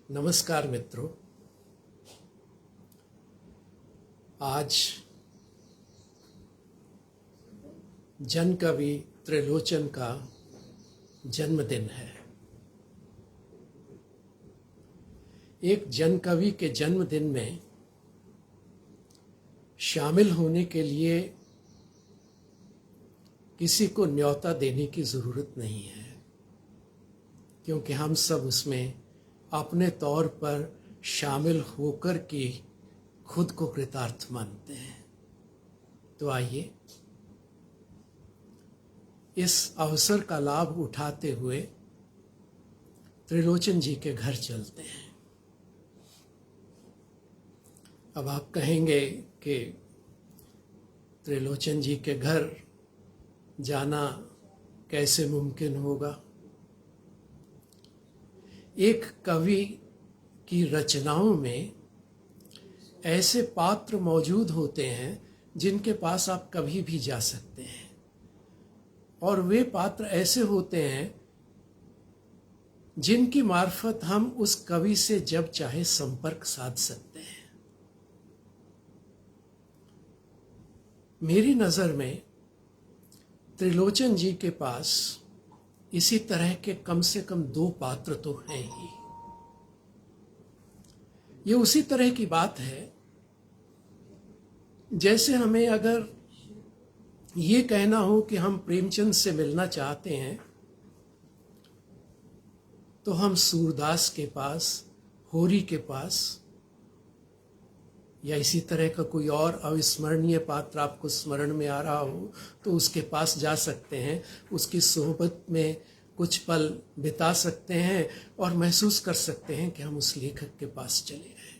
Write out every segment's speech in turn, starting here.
नमस्कार मित्रों। आज जन कवि त्रिलोचन का जन्मदिन है। एक जन कवि के जन्मदिन में शामिल होने के लिए किसी को न्योता देने की ज़रूरत नहीं है, क्योंकि हम सब उसमें अपने तौर पर शामिल होकर के खुद को कृतार्थ मानते हैं। तो आइए इस अवसर का लाभ उठाते हुए त्रिलोचन जी के घर चलते हैं। अब आप कहेंगे कि त्रिलोचन जी के घर जाना कैसे मुमकिन होगा। एक कवि की रचनाओं में ऐसे पात्र मौजूद होते हैं जिनके पास आप कभी भी जा सकते हैं, और वे पात्र ऐसे होते हैं जिनकी मार्फत हम उस कवि से जब चाहे संपर्क साध सकते हैं। मेरी नज़र में त्रिलोचन जी के पास इसी तरह के कम से कम 2 पात्र तो हैं ही। ये उसी तरह की बात है जैसे हमें अगर ये कहना हो कि हम प्रेमचंद से मिलना चाहते हैं तो हम सूरदास के पास, होरी के पास, या इसी तरह का कोई और अविस्मरणीय पात्र आपको स्मरण में आ रहा हो तो उसके पास जा सकते हैं, उसकी सोहबत में कुछ पल बिता सकते हैं और महसूस कर सकते हैं कि हम उस लेखक के पास चले गए।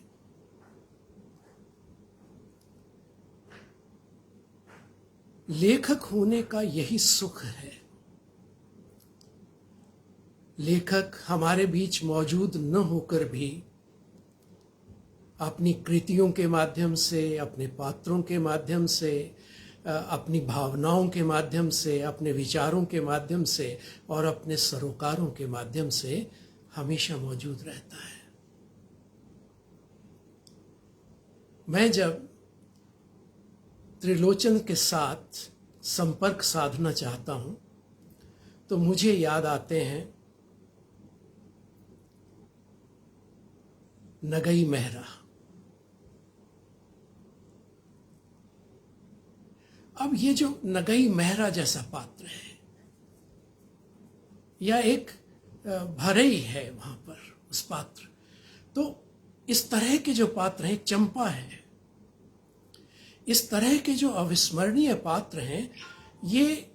लेखक होने का यही सुख है। लेखक हमारे बीच मौजूद न होकर भी अपनी कृतियों के माध्यम से, अपने पात्रों के माध्यम से, अपनी भावनाओं के माध्यम से, अपने विचारों के माध्यम से और अपने सरोकारों के माध्यम से हमेशा मौजूद रहता है। मैं जब त्रिलोचन के साथ संपर्क साधना चाहता हूं तो मुझे याद आते हैं नगई मेहरा। अब ये जो नगई मेहरा जैसा पात्र है या एक भरई है वहां पर उस पात्र, तो इस तरह के जो पात्र हैं, चंपा है, इस तरह के जो अविस्मरणीय पात्र हैं, ये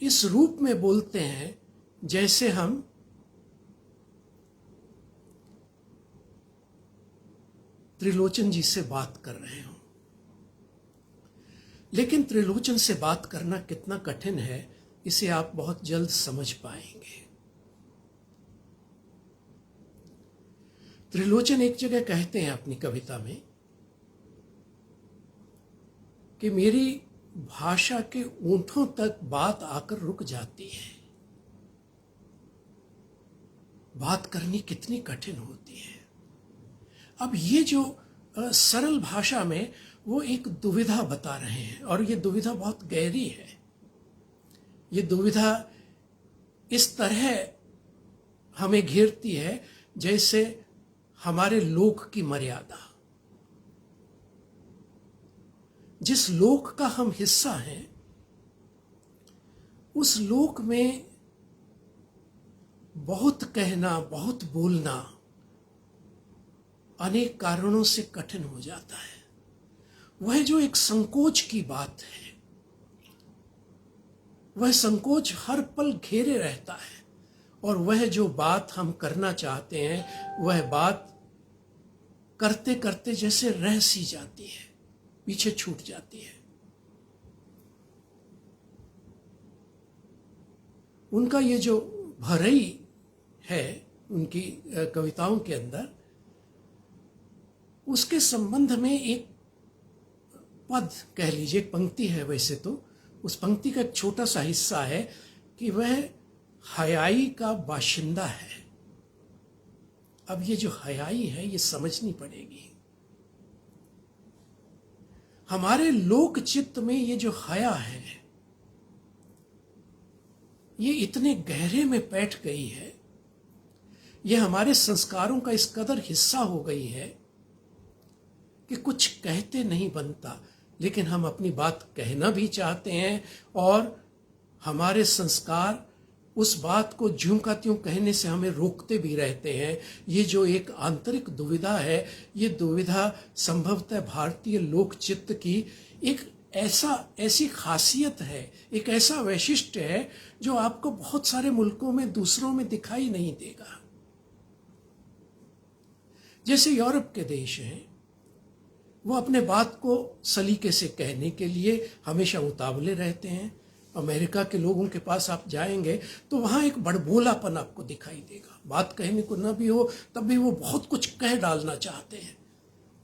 इस रूप में बोलते हैं जैसे हम त्रिलोचन जी से बात कर रहे हों। लेकिन त्रिलोचन से बात करना कितना कठिन है, इसे आप बहुत जल्द समझ पाएंगे। त्रिलोचन एक जगह कहते हैं अपनी कविता में कि मेरी भाषा के ओंठों तक बात आकर रुक जाती है। बात करनी कितनी कठिन होती है। अब ये जो सरल भाषा में वो एक दुविधा बता रहे हैं, और ये दुविधा बहुत गहरी है। ये दुविधा इस तरह हमें घेरती है जैसे हमारे लोक की मर्यादा। जिस लोक का हम हिस्सा हैं, उस लोक में बहुत कहना, बहुत बोलना अनेक कारणों से कठिन हो जाता है। वह जो एक संकोच की बात है, वह संकोच हर पल घेरे रहता है, और वह जो बात हम करना चाहते हैं, वह बात करते करते जैसे रह सी जाती है, पीछे छूट जाती है। उनका ये जो भरई है उनकी कविताओं के अंदर, उसके संबंध में एक पद कह लीजिए, एक पंक्ति है वैसे तो, उस पंक्ति का एक छोटा सा हिस्सा है कि वह हयाई का बाशिंदा है। अब ये जो हयाई है ये समझनी पड़ेगी। हमारे लोक चित्त में ये जो हया है ये इतने गहरे में बैठ गई है, ये हमारे संस्कारों का इस कदर हिस्सा हो गई है कि कुछ कहते नहीं बनता, लेकिन हम अपनी बात कहना भी चाहते हैं और हमारे संस्कार उस बात को ज्यों का त्यों कहने से हमें रोकते भी रहते हैं। ये जो एक आंतरिक दुविधा है, ये दुविधा संभवतः भारतीय लोक चित्त की एक ऐसी खासियत है, एक ऐसा वैशिष्ट्य है जो आपको बहुत सारे मुल्कों में दूसरों में दिखाई नहीं देगा। जैसे यूरोप के देश हैं, वो अपने बात को सलीके से कहने के लिए हमेशा उतावले रहते हैं। अमेरिका के लोगों के पास आप जाएंगे तो वहाँ एक बड़बोलापन आपको दिखाई देगा। बात कहने को न भी हो तब भी वो बहुत कुछ कह डालना चाहते हैं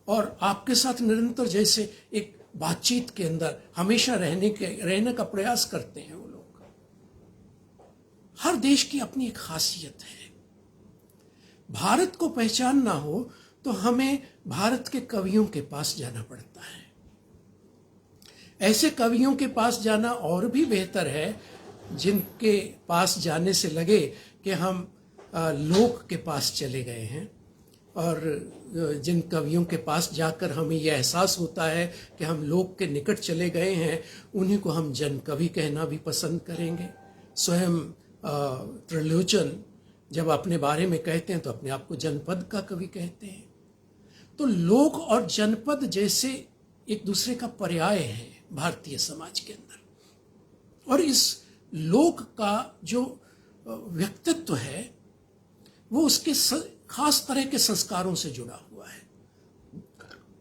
और आपके साथ निरंतर जैसे एक बातचीत के अंदर हमेशा रहने का प्रयास करते हैं वो लोग। हर देश की अपनी एक खासियत है। भारत को पहचानना हो तो हमें भारत के कवियों के पास जाना पड़ता है। ऐसे कवियों के पास जाना और भी बेहतर है जिनके पास जाने से लगे कि हम लोक के पास चले गए हैं, और जिन कवियों के पास जाकर हमें यह एहसास होता है कि हम लोक के निकट चले गए हैं, उन्हीं को हम जन कवि कहना भी पसंद करेंगे। स्वयं त्रिलोचन जब अपने बारे में कहते हैं तो अपने आप को जनपद का कवि कहते हैं। तो लोक और जनपद जैसे एक दूसरे का पर्याय है भारतीय समाज के अंदर, और इस लोक का जो व्यक्तित्व है वो उसके खास तरह के संस्कारों से जुड़ा हुआ है।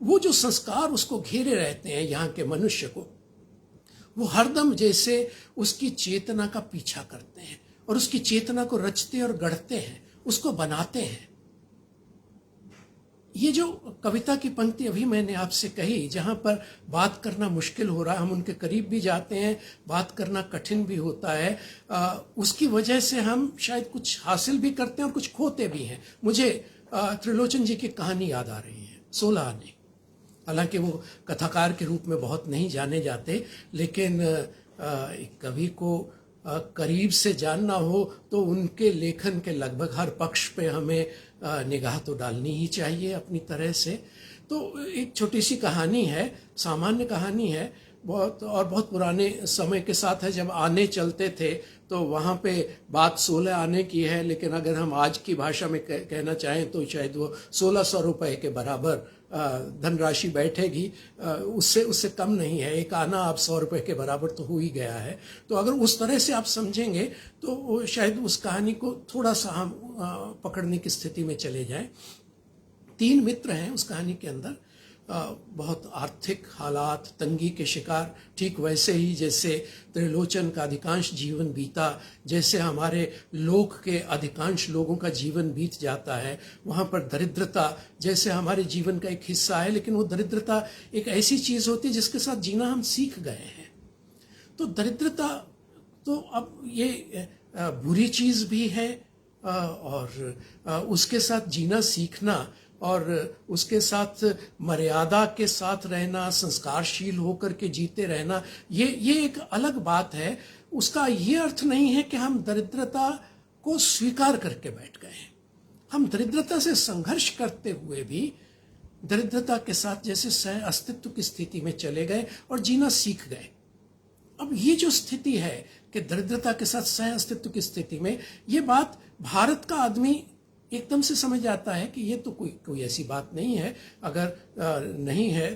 वो जो संस्कार उसको घेरे रहते हैं यहाँ के मनुष्य को, वो हरदम जैसे उसकी चेतना का पीछा करते हैं और उसकी चेतना को रचते और गढ़ते हैं, उसको बनाते हैं। ये जो कविता की पंक्ति अभी मैंने आपसे कही, जहाँ पर बात करना मुश्किल हो रहा है, हम उनके करीब भी जाते हैं, बात करना कठिन भी होता है, उसकी वजह से हम शायद कुछ हासिल भी करते हैं और कुछ खोते भी हैं। मुझे त्रिलोचन जी की कहानी याद आ रही है, 16 आने। हालांकि वो कथाकार के रूप में बहुत नहीं जाने जाते, लेकिन एक कवि को करीब से जानना हो तो उनके लेखन के लगभग हर पक्ष पे हमें निगाह तो डालनी ही चाहिए अपनी तरह से। तो एक छोटी सी कहानी है, सामान्य कहानी है, बहुत पुराने समय के साथ है। जब आने चलते थे तो वहाँ पे बात 16 आने की है, लेकिन अगर हम आज की भाषा में कहना चाहें तो शायद वो 1600 रुपये के बराबर धनराशि बैठेगी, उससे कम नहीं है। एक आना आप 100 रुपये के बराबर तो हो ही गया है। तो अगर उस तरह से आप समझेंगे तो शायद उस कहानी को थोड़ा सा हम पकड़ने की स्थिति में चले जाएं। 3 मित्र हैं उस कहानी के अंदर, बहुत आर्थिक हालात, तंगी के शिकार, ठीक वैसे ही जैसे त्रिलोचन का अधिकांश जीवन बीता, जैसे हमारे लोक के अधिकांश लोगों का जीवन बीत जाता है। वहाँ पर दरिद्रता जैसे हमारे जीवन का एक हिस्सा है, लेकिन वो दरिद्रता एक ऐसी चीज़ होती है जिसके साथ जीना हम सीख गए हैं। तो दरिद्रता तो अब ये बुरी चीज़ भी है, और उसके साथ जीना सीखना और उसके साथ मर्यादा के साथ रहना, संस्कारशील होकर के जीते रहना, ये एक अलग बात है। उसका ये अर्थ नहीं है कि हम दरिद्रता को स्वीकार करके बैठ गए हैं। हम दरिद्रता से संघर्ष करते हुए भी दरिद्रता के साथ जैसे सह अस्तित्व की स्थिति में चले गए और जीना सीख गए। अब ये जो स्थिति है कि दरिद्रता के साथ सह अस्तित्व की स्थिति में, ये बात भारत का आदमी एकदम से समझ आता है कि ये तो कोई ऐसी बात नहीं है। अगर नहीं है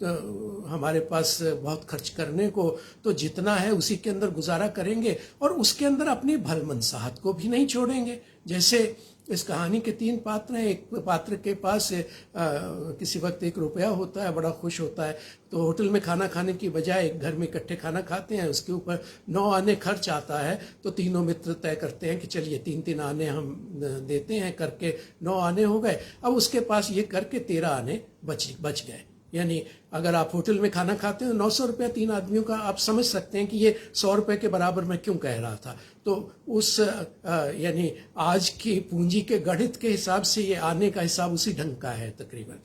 तो हमारे पास बहुत खर्च करने को, तो जितना है उसी के अंदर गुजारा करेंगे और उसके अंदर अपनी भलमनसाहत को भी नहीं छोड़ेंगे। जैसे इस कहानी के 3 पात्र हैं। एक पात्र के पास किसी वक्त 1 रुपया होता है, बड़ा खुश होता है, तो होटल में खाना खाने की बजाय घर में इकट्ठे खाना खाते हैं। उसके ऊपर 9 आने खर्च आता है, तो तीनों मित्र तय करते हैं कि चलिए 3-3 आने हम देते हैं, करके 9 आने हो गए। अब उसके पास ये करके 13 आने बच गए। यानी अगर आप होटल में खाना खाते हो 900 रुपया 3 आदमियों का, आप समझ सकते हैं कि ये 100 रुपये के बराबर मैं क्यों कह रहा था। तो उस यानी आज की पूंजी के गणित के हिसाब से ये आने का हिसाब उसी ढंग का है तकरीबन।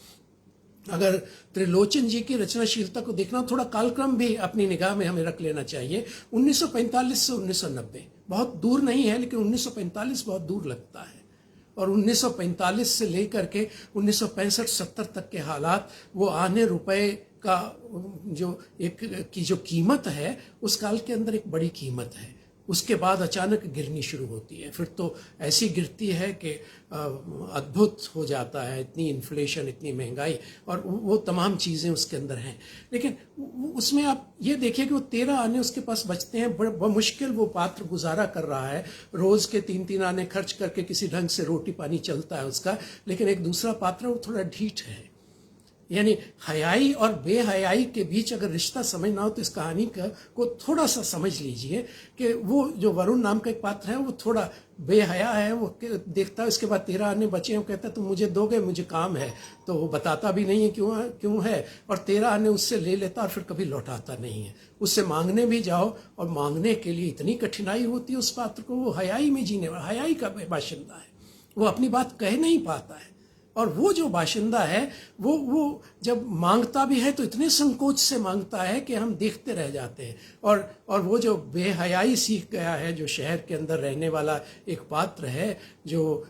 अगर त्रिलोचन जी की रचनाशीलता को देखना, थोड़ा कालक्रम भी अपनी निगाह में हमें रख लेना चाहिए। 1945 से 1990 बहुत दूर नहीं है, लेकिन 1945 बहुत दूर लगता है। और 1945 से लेकर के 1965-70 तक के हालात, वो आने रुपए का जो की जो कीमत है, उस काल के अंदर एक बड़ी कीमत है। उसके बाद अचानक गिरनी शुरू होती है, फिर तो ऐसी गिरती है कि अद्भुत हो जाता है। इतनी इन्फ्लेशन, इतनी महंगाई और वो तमाम चीज़ें उसके अंदर हैं। लेकिन उसमें आप ये देखिए कि वो 13 आने उसके पास बचते हैं। बमुश्किल वो पात्र गुजारा कर रहा है, रोज़ के 3-3 आने खर्च करके किसी ढंग से रोटी पानी चलता है उसका। लेकिन एक दूसरा पात्र वो थोड़ा ढीठ है। यानी हयाई और बेहयाई के बीच अगर रिश्ता समझना हो तो इस कहानी को थोड़ा सा समझ लीजिए कि वो जो वरुण नाम का एक पात्र है, वो थोड़ा बेहया है। वो देखता है उसके बाद 13 आने बचे हैं, वो कहता है तुम मुझे दोगे, मुझे काम है। तो वो बताता भी नहीं है क्यों है, और 13 आने उससे ले लेता और फिर कभी लौटाता नहीं है। उससे मांगने भी जाओ और मांगने के लिए इतनी कठिनाई होती है उस पात्र को। वो हयाई में जीने वाला, हयाई का बाशिंदा है, वो अपनी बात कह नहीं पाता है। और वो जो बाशिंदा है वो जब मांगता भी है तो इतने संकोच से मांगता है कि हम देखते रह जाते हैं। और वो जो बेहयाई सीख गया है, जो शहर के अंदर रहने वाला एक पात्र है, जो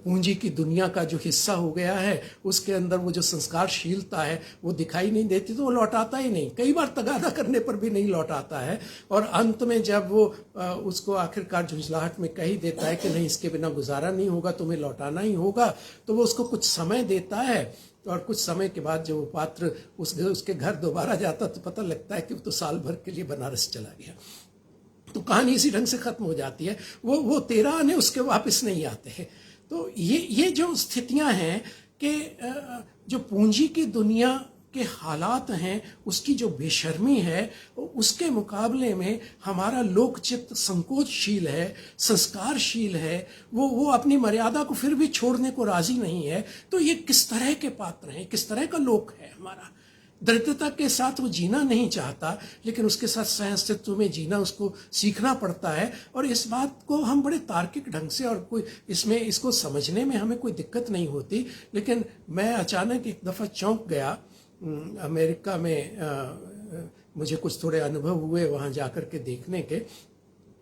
पूंजी की दुनिया का जो हिस्सा हो गया है, उसके अंदर वो जो संस्कारशीलता है वो दिखाई नहीं देती, तो वो लौटाता ही नहीं। कई बार तगादा करने पर भी नहीं लौटाता है। और अंत में जब वो उसको आखिरकार झुंझलाहट में कह ही देता है कि नहीं, इसके बिना गुजारा नहीं होगा, तुम्हें लौटाना ही होगा, तो वो उसको कुछ समय देता है। और कुछ समय के बाद जब वो पात्र उसके घर दोबारा जाता तो पता लगता है कि वो तो साल भर के लिए बनारस चला गया। तो कहानी इसी ढंग से खत्म हो जाती है। वो 13 आने उसके वापस नहीं आते हैं। तो ये जो स्थितियां हैं कि जो पूंजी की दुनिया के हालात हैं, उसकी जो बेशर्मी है, उसके मुकाबले में हमारा लोकचित्त संकोचशील है, संस्कारशील है। वो अपनी मर्यादा को फिर भी छोड़ने को राजी नहीं है। तो ये किस तरह के पात्र हैं, किस तरह का लोक है हमारा। दरिद्रता के साथ वो जीना नहीं चाहता, लेकिन उसके साथ सह अस्तित्व में जीना उसको सीखना पड़ता है। और इस बात को हम बड़े तार्किक ढंग से, और कोई इसको समझने में हमें कोई दिक्कत नहीं होती। लेकिन मैं अचानक एक दफ़ा चौंक गया। अमेरिका में मुझे कुछ थोड़े अनुभव हुए वहाँ जाकर के देखने के।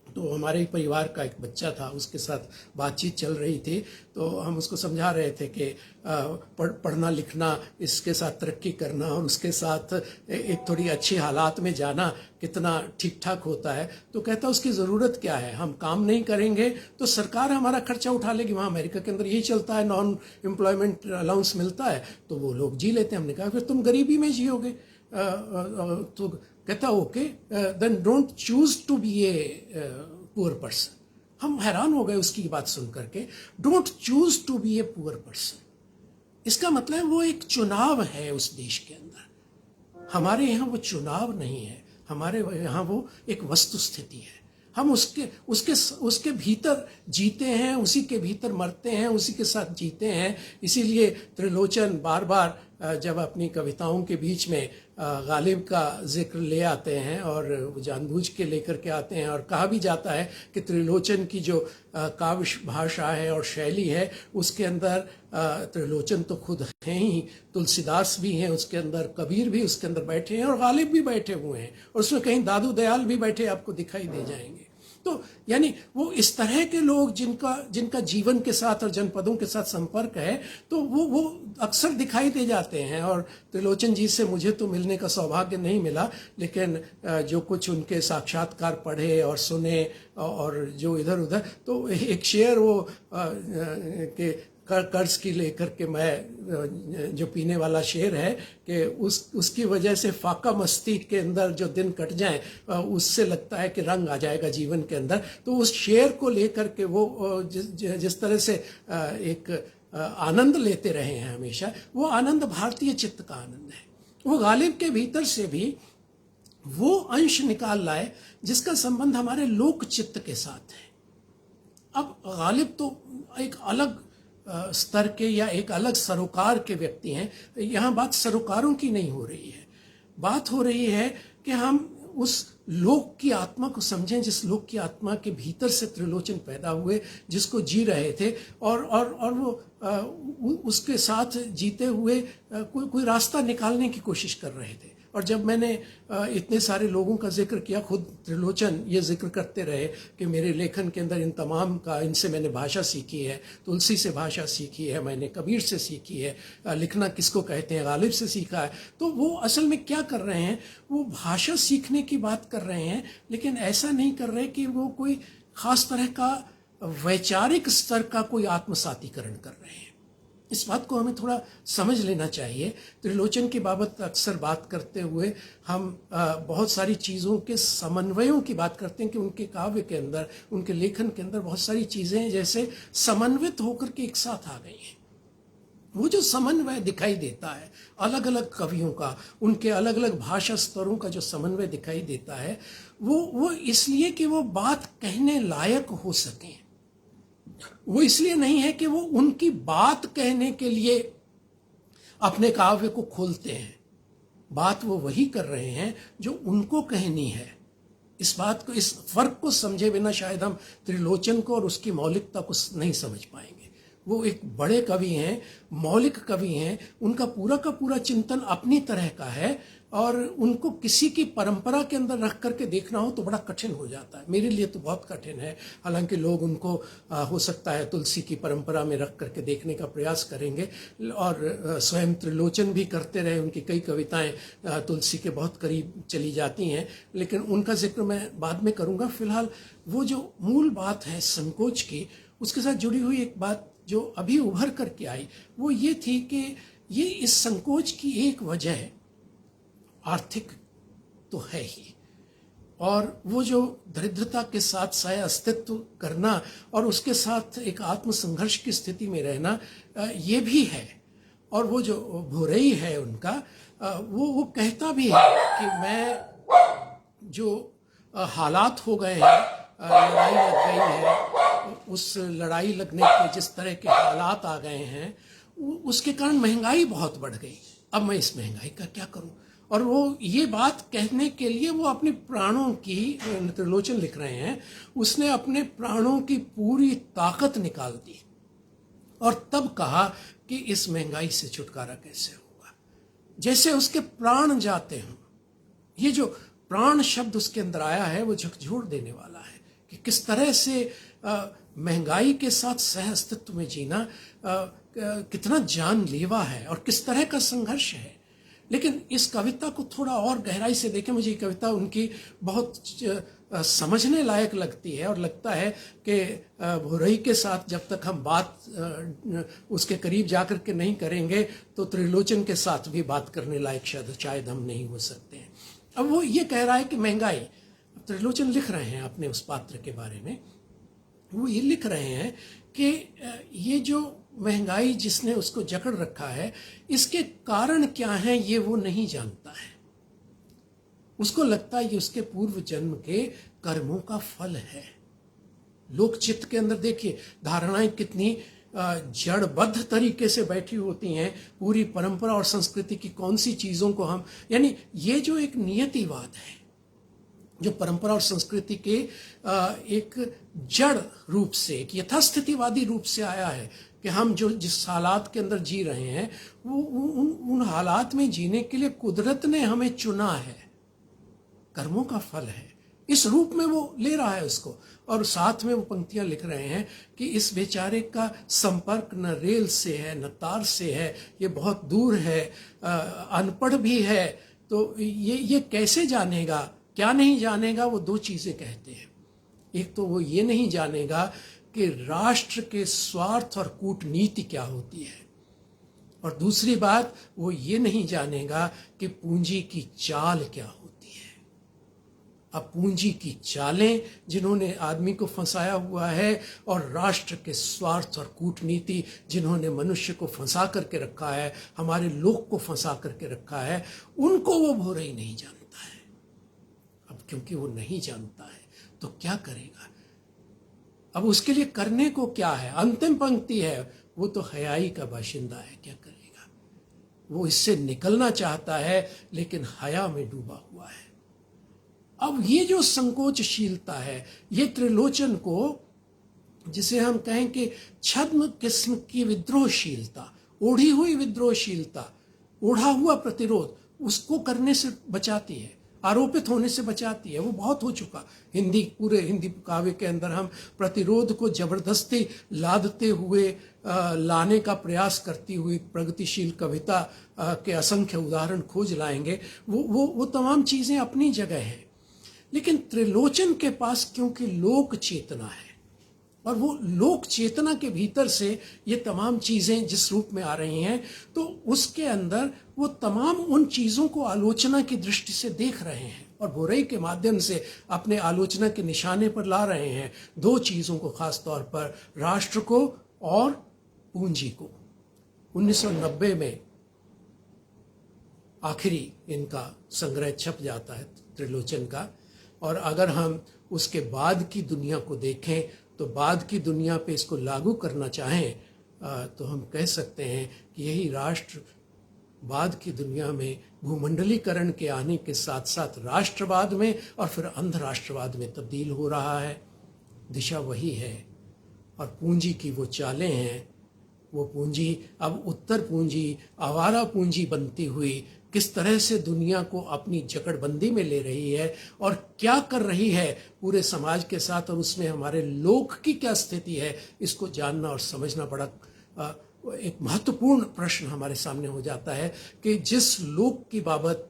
तो हमारे ही परिवार का एक बच्चा था, उसके साथ बातचीत चल रही थी। तो हम उसको समझा रहे थे कि पढ़ना लिखना, इसके साथ तरक्की करना और उसके साथ एक थोड़ी अच्छी हालात में जाना कितना ठीक ठाक होता है। तो कहता उसकी ज़रूरत क्या है, हम काम नहीं करेंगे तो सरकार हमारा खर्चा उठा लेगी। वहाँ अमेरिका के अंदर यही चलता है, नॉन एम्प्लॉयमेंट अलाउंस मिलता है तो वो लोग जी लेते हैं। हमने कहा फिर तुम गरीबी में जियोगे। तो कहता okay then don't choose to be a poor person. हम हैरान हो गए उसकी बात सुन करके। Don't choose to be a poor person, इसका मतलब वो एक चुनाव है उस देश के अंदर। हमारे यहाँ वो चुनाव नहीं है, हमारे यहाँ वो एक वस्तु स्थिति है। हम उसके भीतर जीते हैं, उसी के भीतर मरते हैं, उसी के साथ जीते हैं। इसीलिए त्रिलोचन बार बार जब अपनी कविताओं के बीच में गालिब का जिक्र ले आते हैं, और वो जानबूझ के लेकर के आते हैं। और कहा भी जाता है कि त्रिलोचन की जो काव्य भाषा है और शैली है, उसके अंदर त्रिलोचन तो खुद हैं ही, तुलसीदास भी हैं उसके अंदर, कबीर भी उसके अंदर बैठे हैं, और गालिब भी बैठे हुए हैं, और उसमें कहीं दादू दयाल भी बैठे आपको दिखाई दे जाएंगे। तो यानी वो इस तरह के लोग जिनका जीवन के साथ और जनपदों के साथ संपर्क है, तो वो अक्सर दिखाई दे जाते हैं। और त्रिलोचन जी से मुझे तो मिलने का सौभाग्य नहीं मिला, लेकिन जो कुछ उनके साक्षात्कार पढ़े और सुने, और जो इधर उधर, तो एक शेर वो के कर्ज की लेकर के मैं जो पीने वाला शेर है कि उसकी वजह से फाका मस्ती के अंदर जो दिन कट जाए, उससे लगता है कि रंग आ जाएगा जीवन के अंदर। तो उस शेर को लेकर के वो जिस तरह से एक आनंद लेते रहे हैं हमेशा, वो आनंद भारतीय चित्त का आनंद है। वो गालिब के भीतर से भी वो अंश निकाल लाए जिसका संबंध हमारे लोक चित्त के साथ है। अब गालिब तो एक अलग स्तर के या एक अलग सरोकार के व्यक्ति हैं। यहाँ बात सरोकारों की नहीं हो रही है, बात हो रही है कि हम उस लोक की आत्मा को समझें जिस लोक की आत्मा के भीतर से त्रिलोचन पैदा हुए, जिसको जी रहे थे, और वो उसके साथ जीते हुए कोई रास्ता निकालने की कोशिश कर रहे थे। और जब मैंने इतने सारे लोगों का जिक्र किया, खुद त्रिलोचन ये जिक्र करते रहे कि मेरे लेखन के अंदर इन तमाम का, इनसे मैंने भाषा सीखी है, तुलसी से भाषा सीखी है, मैंने कबीर से सीखी है, लिखना किसको कहते हैं गालिब से सीखा है। तो वो असल में क्या कर रहे हैं, वो भाषा सीखने की बात कर रहे हैं, लेकिन ऐसा नहीं कर रहे कि वो कोई खास तरह का वैचारिक स्तर का कोई आत्मसातीकरण कर रहे हैं। इस बात को हमें थोड़ा समझ लेना चाहिए। त्रिलोचन की बाबत अक्सर बात करते हुए हम बहुत सारी चीज़ों के समन्वयों की बात करते हैं कि उनके काव्य के अंदर, उनके लेखन के अंदर बहुत सारी चीज़ें जैसे समन्वित होकर के एक साथ आ गई हैं। वो जो समन्वय दिखाई देता है अलग अलग कवियों का, उनके अलग अलग भाषा स्तरों का जो समन्वय दिखाई देता है, वो इसलिए कि वो बात कहने लायक हो सकें। वो इसलिए नहीं है कि वो उनकी बात कहने के लिए अपने काव्य को खोलते हैं। बात वो वही कर रहे हैं जो उनको कहनी है। इस बात को, इस फर्क को समझे बिना शायद हम त्रिलोचन को और उसकी मौलिकता को नहीं समझ पाएंगे। वो एक बड़े कवि हैं, मौलिक कवि हैं, उनका पूरा का पूरा चिंतन अपनी तरह का है, और उनको किसी की परंपरा के अंदर रख करके देखना हो तो बड़ा कठिन हो जाता है। मेरे लिए तो बहुत कठिन है। हालांकि लोग उनको हो सकता है तुलसी की परंपरा में रख करके देखने का प्रयास करेंगे, और स्वयं त्रिलोचन भी करते रहे। उनकी कई कविताएं तुलसी के बहुत करीब चली जाती हैं, लेकिन उनका जिक्र मैं बाद में करूँगा। फिलहाल वो जो मूल बात है संकोच की, उसके साथ जुड़ी हुई एक बात जो अभी उभर करके आई, वो ये थी कि ये इस संकोच की एक वजह आर्थिक तो है ही, और वो जो दरिद्रता के साथ सह अस्तित्व करना और उसके साथ एक आत्मसंघर्ष की स्थिति में रहना, ये भी है। और वो जो भोरई है उनका, वो कहता भी है कि मैं जो हालात हो गए हैं, लड़ाई लग गई है, उस लड़ाई लगने के जिस तरह के हालात आ गए हैं, उसके कारण महंगाई बहुत बढ़ गई। अब मैं इस महंगाई का क्या करूं? और वो ये बात कहने के लिए वो अपने प्राणों की, त्रिलोचन लिख रहे हैं, उसने अपने प्राणों की पूरी ताकत निकाल दी और तब कहा कि इस महंगाई से छुटकारा कैसे होगा। जैसे उसके प्राण जाते हों। ये जो प्राण शब्द उसके अंदर आया है वो झकझोर देने वाला है कि किस तरह से महंगाई के साथ सह अस्तित्व में जीना कितना जानलेवा है और किस तरह का संघर्ष है। लेकिन इस कविता को थोड़ा और गहराई से देखें, मुझे ये कविता उनकी बहुत समझने लायक लगती है, और लगता है कि भोरई के साथ जब तक हम बात उसके करीब जाकर के नहीं करेंगे तो त्रिलोचन के साथ भी बात करने लायक शायद हम नहीं हो सकते हैं। अब वो ये कह रहा है कि महंगाई, त्रिलोचन लिख रहे हैं अपने उस पात्र के बारे में, वो ये लिख रहे हैं कि ये जो महंगाई जिसने उसको जकड़ रखा है, इसके कारण क्या हैं ये वो नहीं जानता है। उसको लगता है ये उसके पूर्व जन्म के कर्मों का फल है। लोक चित्त के अंदर देखिए धारणाएं कितनी जड़बद्ध तरीके से बैठी होती हैं। पूरी परंपरा और संस्कृति की कौन सी चीजों को हम, यानी ये जो एक नियतिवाद है जो परंपरा और संस्कृति के एक जड़ रूप से, एक यथास्थितिवादी रूप से आया है कि हम जो जिस हालात के अंदर जी रहे हैं वो उन हालात में जीने के लिए कुदरत ने हमें चुना है, कर्मों का फल है। इस रूप में वो ले रहा है उसको, और साथ में वो पंक्तियां लिख रहे हैं कि इस बेचारे का संपर्क न रेल से है न तार से है, ये बहुत दूर है, अनपढ़ भी है, तो ये कैसे जानेगा, क्या नहीं जानेगा। वो दो चीजें कहते हैं। एक तो वो ये नहीं जानेगा कि राष्ट्र के स्वार्थ और कूटनीति क्या होती है, और दूसरी बात वो ये नहीं जानेगा कि पूंजी की चाल क्या होती है। अब पूंजी की चालें जिन्होंने आदमी को फंसाया हुआ है, और राष्ट्र के स्वार्थ और कूटनीति जिन्होंने मनुष्य को फंसा करके रखा है, हमारे लोक को फंसा करके रखा है, उनको वो भोरई नहीं जानता है। अब क्योंकि वो नहीं जानता है तो क्या करेगा। अब उसके लिए करने को क्या है? अंतिम पंक्ति है, वो तो हयाई का बाशिंदा है, क्या करेगा? वो इससे निकलना चाहता है लेकिन हया में डूबा हुआ है। अब ये जो संकोचशीलता है, ये त्रिलोचन को, जिसे हम कहें कि छद्म किस्म की विद्रोहशीलता, ओढ़ी हुई विद्रोहशीलता, ओढ़ा हुआ प्रतिरोध, उसको करने से बचाती है, आरोपित होने से बचाती है। वो बहुत हो चुका पूरे हिंदी काव्य के अंदर हम प्रतिरोध को जबरदस्ती लादते हुए लाने का प्रयास करती हुई प्रगतिशील कविता के असंख्य उदाहरण खोज लाएंगे। वो तमाम चीजें अपनी जगह हैं, लेकिन त्रिलोचन के पास क्योंकि लोक चेतना है, और वो लोक चेतना के भीतर से ये तमाम चीजें जिस रूप में आ रही हैं, तो उसके अंदर वो तमाम उन चीजों को आलोचना की दृष्टि से देख रहे हैं और बुराई के माध्यम से अपने आलोचना के निशाने पर ला रहे हैं। दो चीजों को, खास तौर पर राष्ट्र को और पूंजी को। 1990 में आखिरी इनका संग्रह छप जाता है त्रिलोचन का, और अगर हम उसके बाद की दुनिया को देखें तो बाद की दुनिया पे इसको लागू करना चाहें तो हम कह सकते हैं कि यही राष्ट्र बाद की दुनिया में भूमंडलीकरण के आने के साथ साथ राष्ट्रवाद में और फिर अंधराष्ट्रवाद में तब्दील हो रहा है। दिशा वही है, और पूंजी की वो चालें हैं। वो पूंजी अब उत्तर पूंजी, आवारा पूंजी बनती हुई किस तरह से दुनिया को अपनी जकड़बंदी में ले रही है और क्या कर रही है पूरे समाज के साथ, और उसमें हमारे लोक की क्या स्थिति है, इसको जानना और समझना बड़ा एक महत्वपूर्ण प्रश्न हमारे सामने हो जाता है कि जिस लोक की बाबत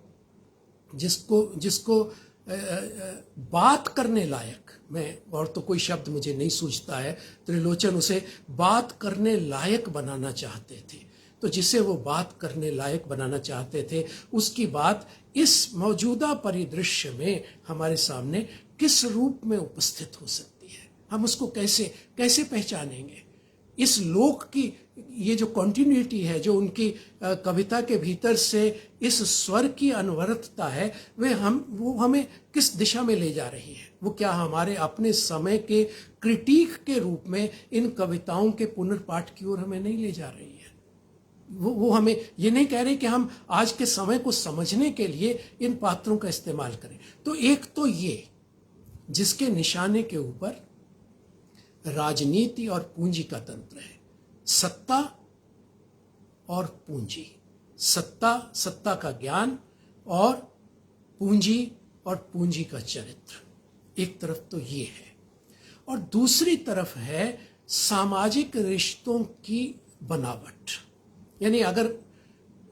जिसको बात करने लायक, मैं और तो कोई शब्द मुझे नहीं सूझता है, त्रिलोचन उसे बात करने लायक बनाना चाहते थे। तो जिसे वो बात करने लायक बनाना चाहते थे, उसकी बात इस मौजूदा परिदृश्य में हमारे सामने किस रूप में उपस्थित हो सकती है, हम उसको कैसे पहचानेंगे? इस लोक की ये जो कॉन्टिन्यूटी है, जो उनकी कविता के भीतर से इस स्वर की अनवरतता है, वो हमें किस दिशा में ले जा रही है? वो क्या हमारे अपने समय के क्रिटिक के रूप में इन कविताओं के पुनर्पाठ की ओर हमें नहीं ले जा रही है? वो हमें ये नहीं कह रहे कि हम आज के समय को समझने के लिए इन पात्रों का इस्तेमाल करें। तो एक तो ये, जिसके निशाने के ऊपर राजनीति और पूंजी का तंत्र है, सत्ता और पूंजी, सत्ता का ज्ञान और पूंजी का चरित्र। एक तरफ तो ये है, और दूसरी तरफ है सामाजिक रिश्तों की बनावट। यानी अगर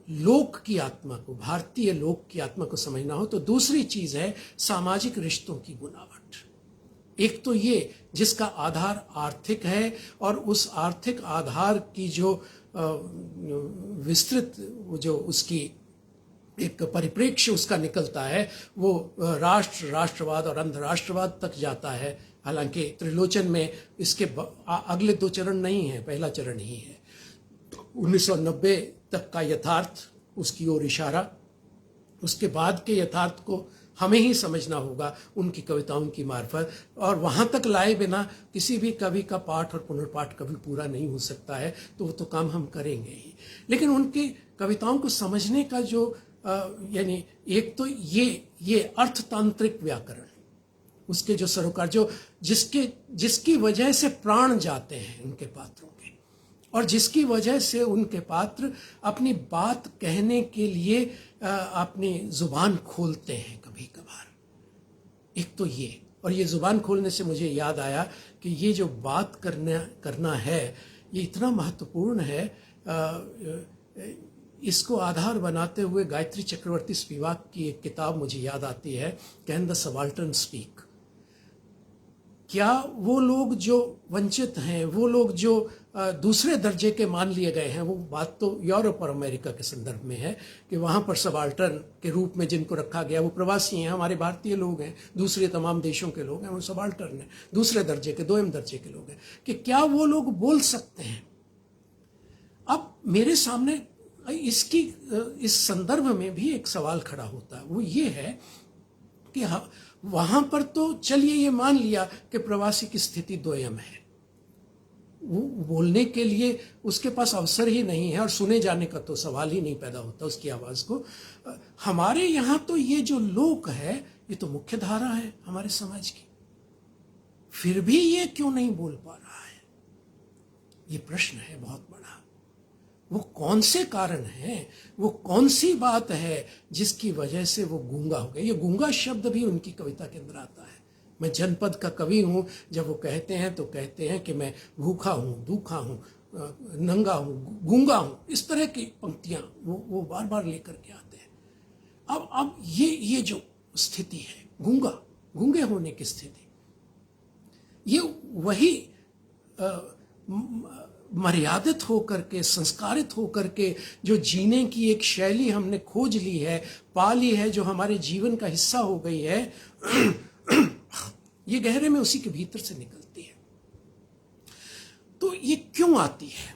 लोक की आत्मा को, भारतीय लोक की आत्मा को समझना हो तो दूसरी चीज है सामाजिक रिश्तों की बनावट। एक तो ये जिसका आधार आर्थिक है, और उस आर्थिक आधार की जो विस्तृत जो उसकी एक परिप्रेक्ष्य उसका निकलता है, वो राष्ट्रवाद और अंधराष्ट्रवाद तक जाता है। हालांकि त्रिलोचन में इसके अगले दो चरण नहीं है, पहला चरण ही है। 1990 तक का यथार्थ, उसकी ओर इशारा, उसके बाद के यथार्थ को हमें ही समझना होगा उनकी कविताओं की मार्फत, और वहां तक लाए बिना किसी भी कवि का पाठ और पुनर्पाठ कभी पूरा नहीं हो सकता है। तो वो तो काम हम करेंगे ही, लेकिन उनकी कविताओं को समझने का जो यानी एक तो ये अर्थतांत्रिक व्याकरण, उसके जो सरोकार, जो जिसकी वजह से प्राण जाते हैं उनके पात्रों के, और जिसकी वजह से उनके पात्र अपनी बात कहने के लिए अपनी जुबान खोलते हैं कभी कभार। एक तो ये, और ये जुबान खोलने से मुझे याद आया कि ये जो बात करना है, ये इतना महत्वपूर्ण है। इसको आधार बनाते हुए गायत्री चक्रवर्ती स्पिवाक की एक किताब मुझे याद आती है, कैन द सबाल्टर्न स्पीक। क्या वो लोग जो वंचित हैं, वो लोग जो दूसरे दर्जे के मान लिए गए हैं, वो बात तो यूरोप और अमेरिका के संदर्भ में है कि वहाँ पर सबाल्टर्न के रूप में जिनको रखा गया वो प्रवासी हैं, हमारे भारतीय लोग हैं, दूसरे तमाम देशों के लोग हैं, वो सबाल्टर्न हैं, दूसरे दर्जे के, दोयम दर्जे के लोग हैं। कि क्या वो लोग बोल सकते हैं? अब मेरे सामने इस संदर्भ में भी एक सवाल खड़ा होता है, वो ये है कि वहां पर तो चलिए ये मान लिया कि प्रवासी की स्थिति दोयम है, वो बोलने के लिए उसके पास अवसर ही नहीं है और सुने जाने का तो सवाल ही नहीं पैदा होता उसकी आवाज़ को। हमारे यहाँ तो ये जो लोक है ये तो मुख्य धारा है हमारे समाज की, फिर भी ये क्यों नहीं बोल पा रहा है? ये प्रश्न है बहुत बड़ा। वो कौन से कारण हैं, वो कौन सी बात है जिसकी वजह से वो गूंगा हो गया? ये गूंगा शब्द भी उनकी कविता के अंदर आता है। मैं जनपद का कवि हूँ, जब वो कहते हैं तो कहते हैं कि मैं भूखा हूँ, दुखा हूँ, नंगा हूँ, गूंगा हूँ, इस तरह की पंक्तियाँ वो बार बार लेकर के आते हैं। अब ये जो स्थिति है गूंगे होने की स्थिति, ये वही मर्यादित होकर के, संस्कारित होकर के जो जीने की एक शैली हमने खोज ली है, पा ली है, जो हमारे जीवन का हिस्सा हो गई है, ये गहरे में उसी के भीतर से निकलती है। तो ये क्यों आती है?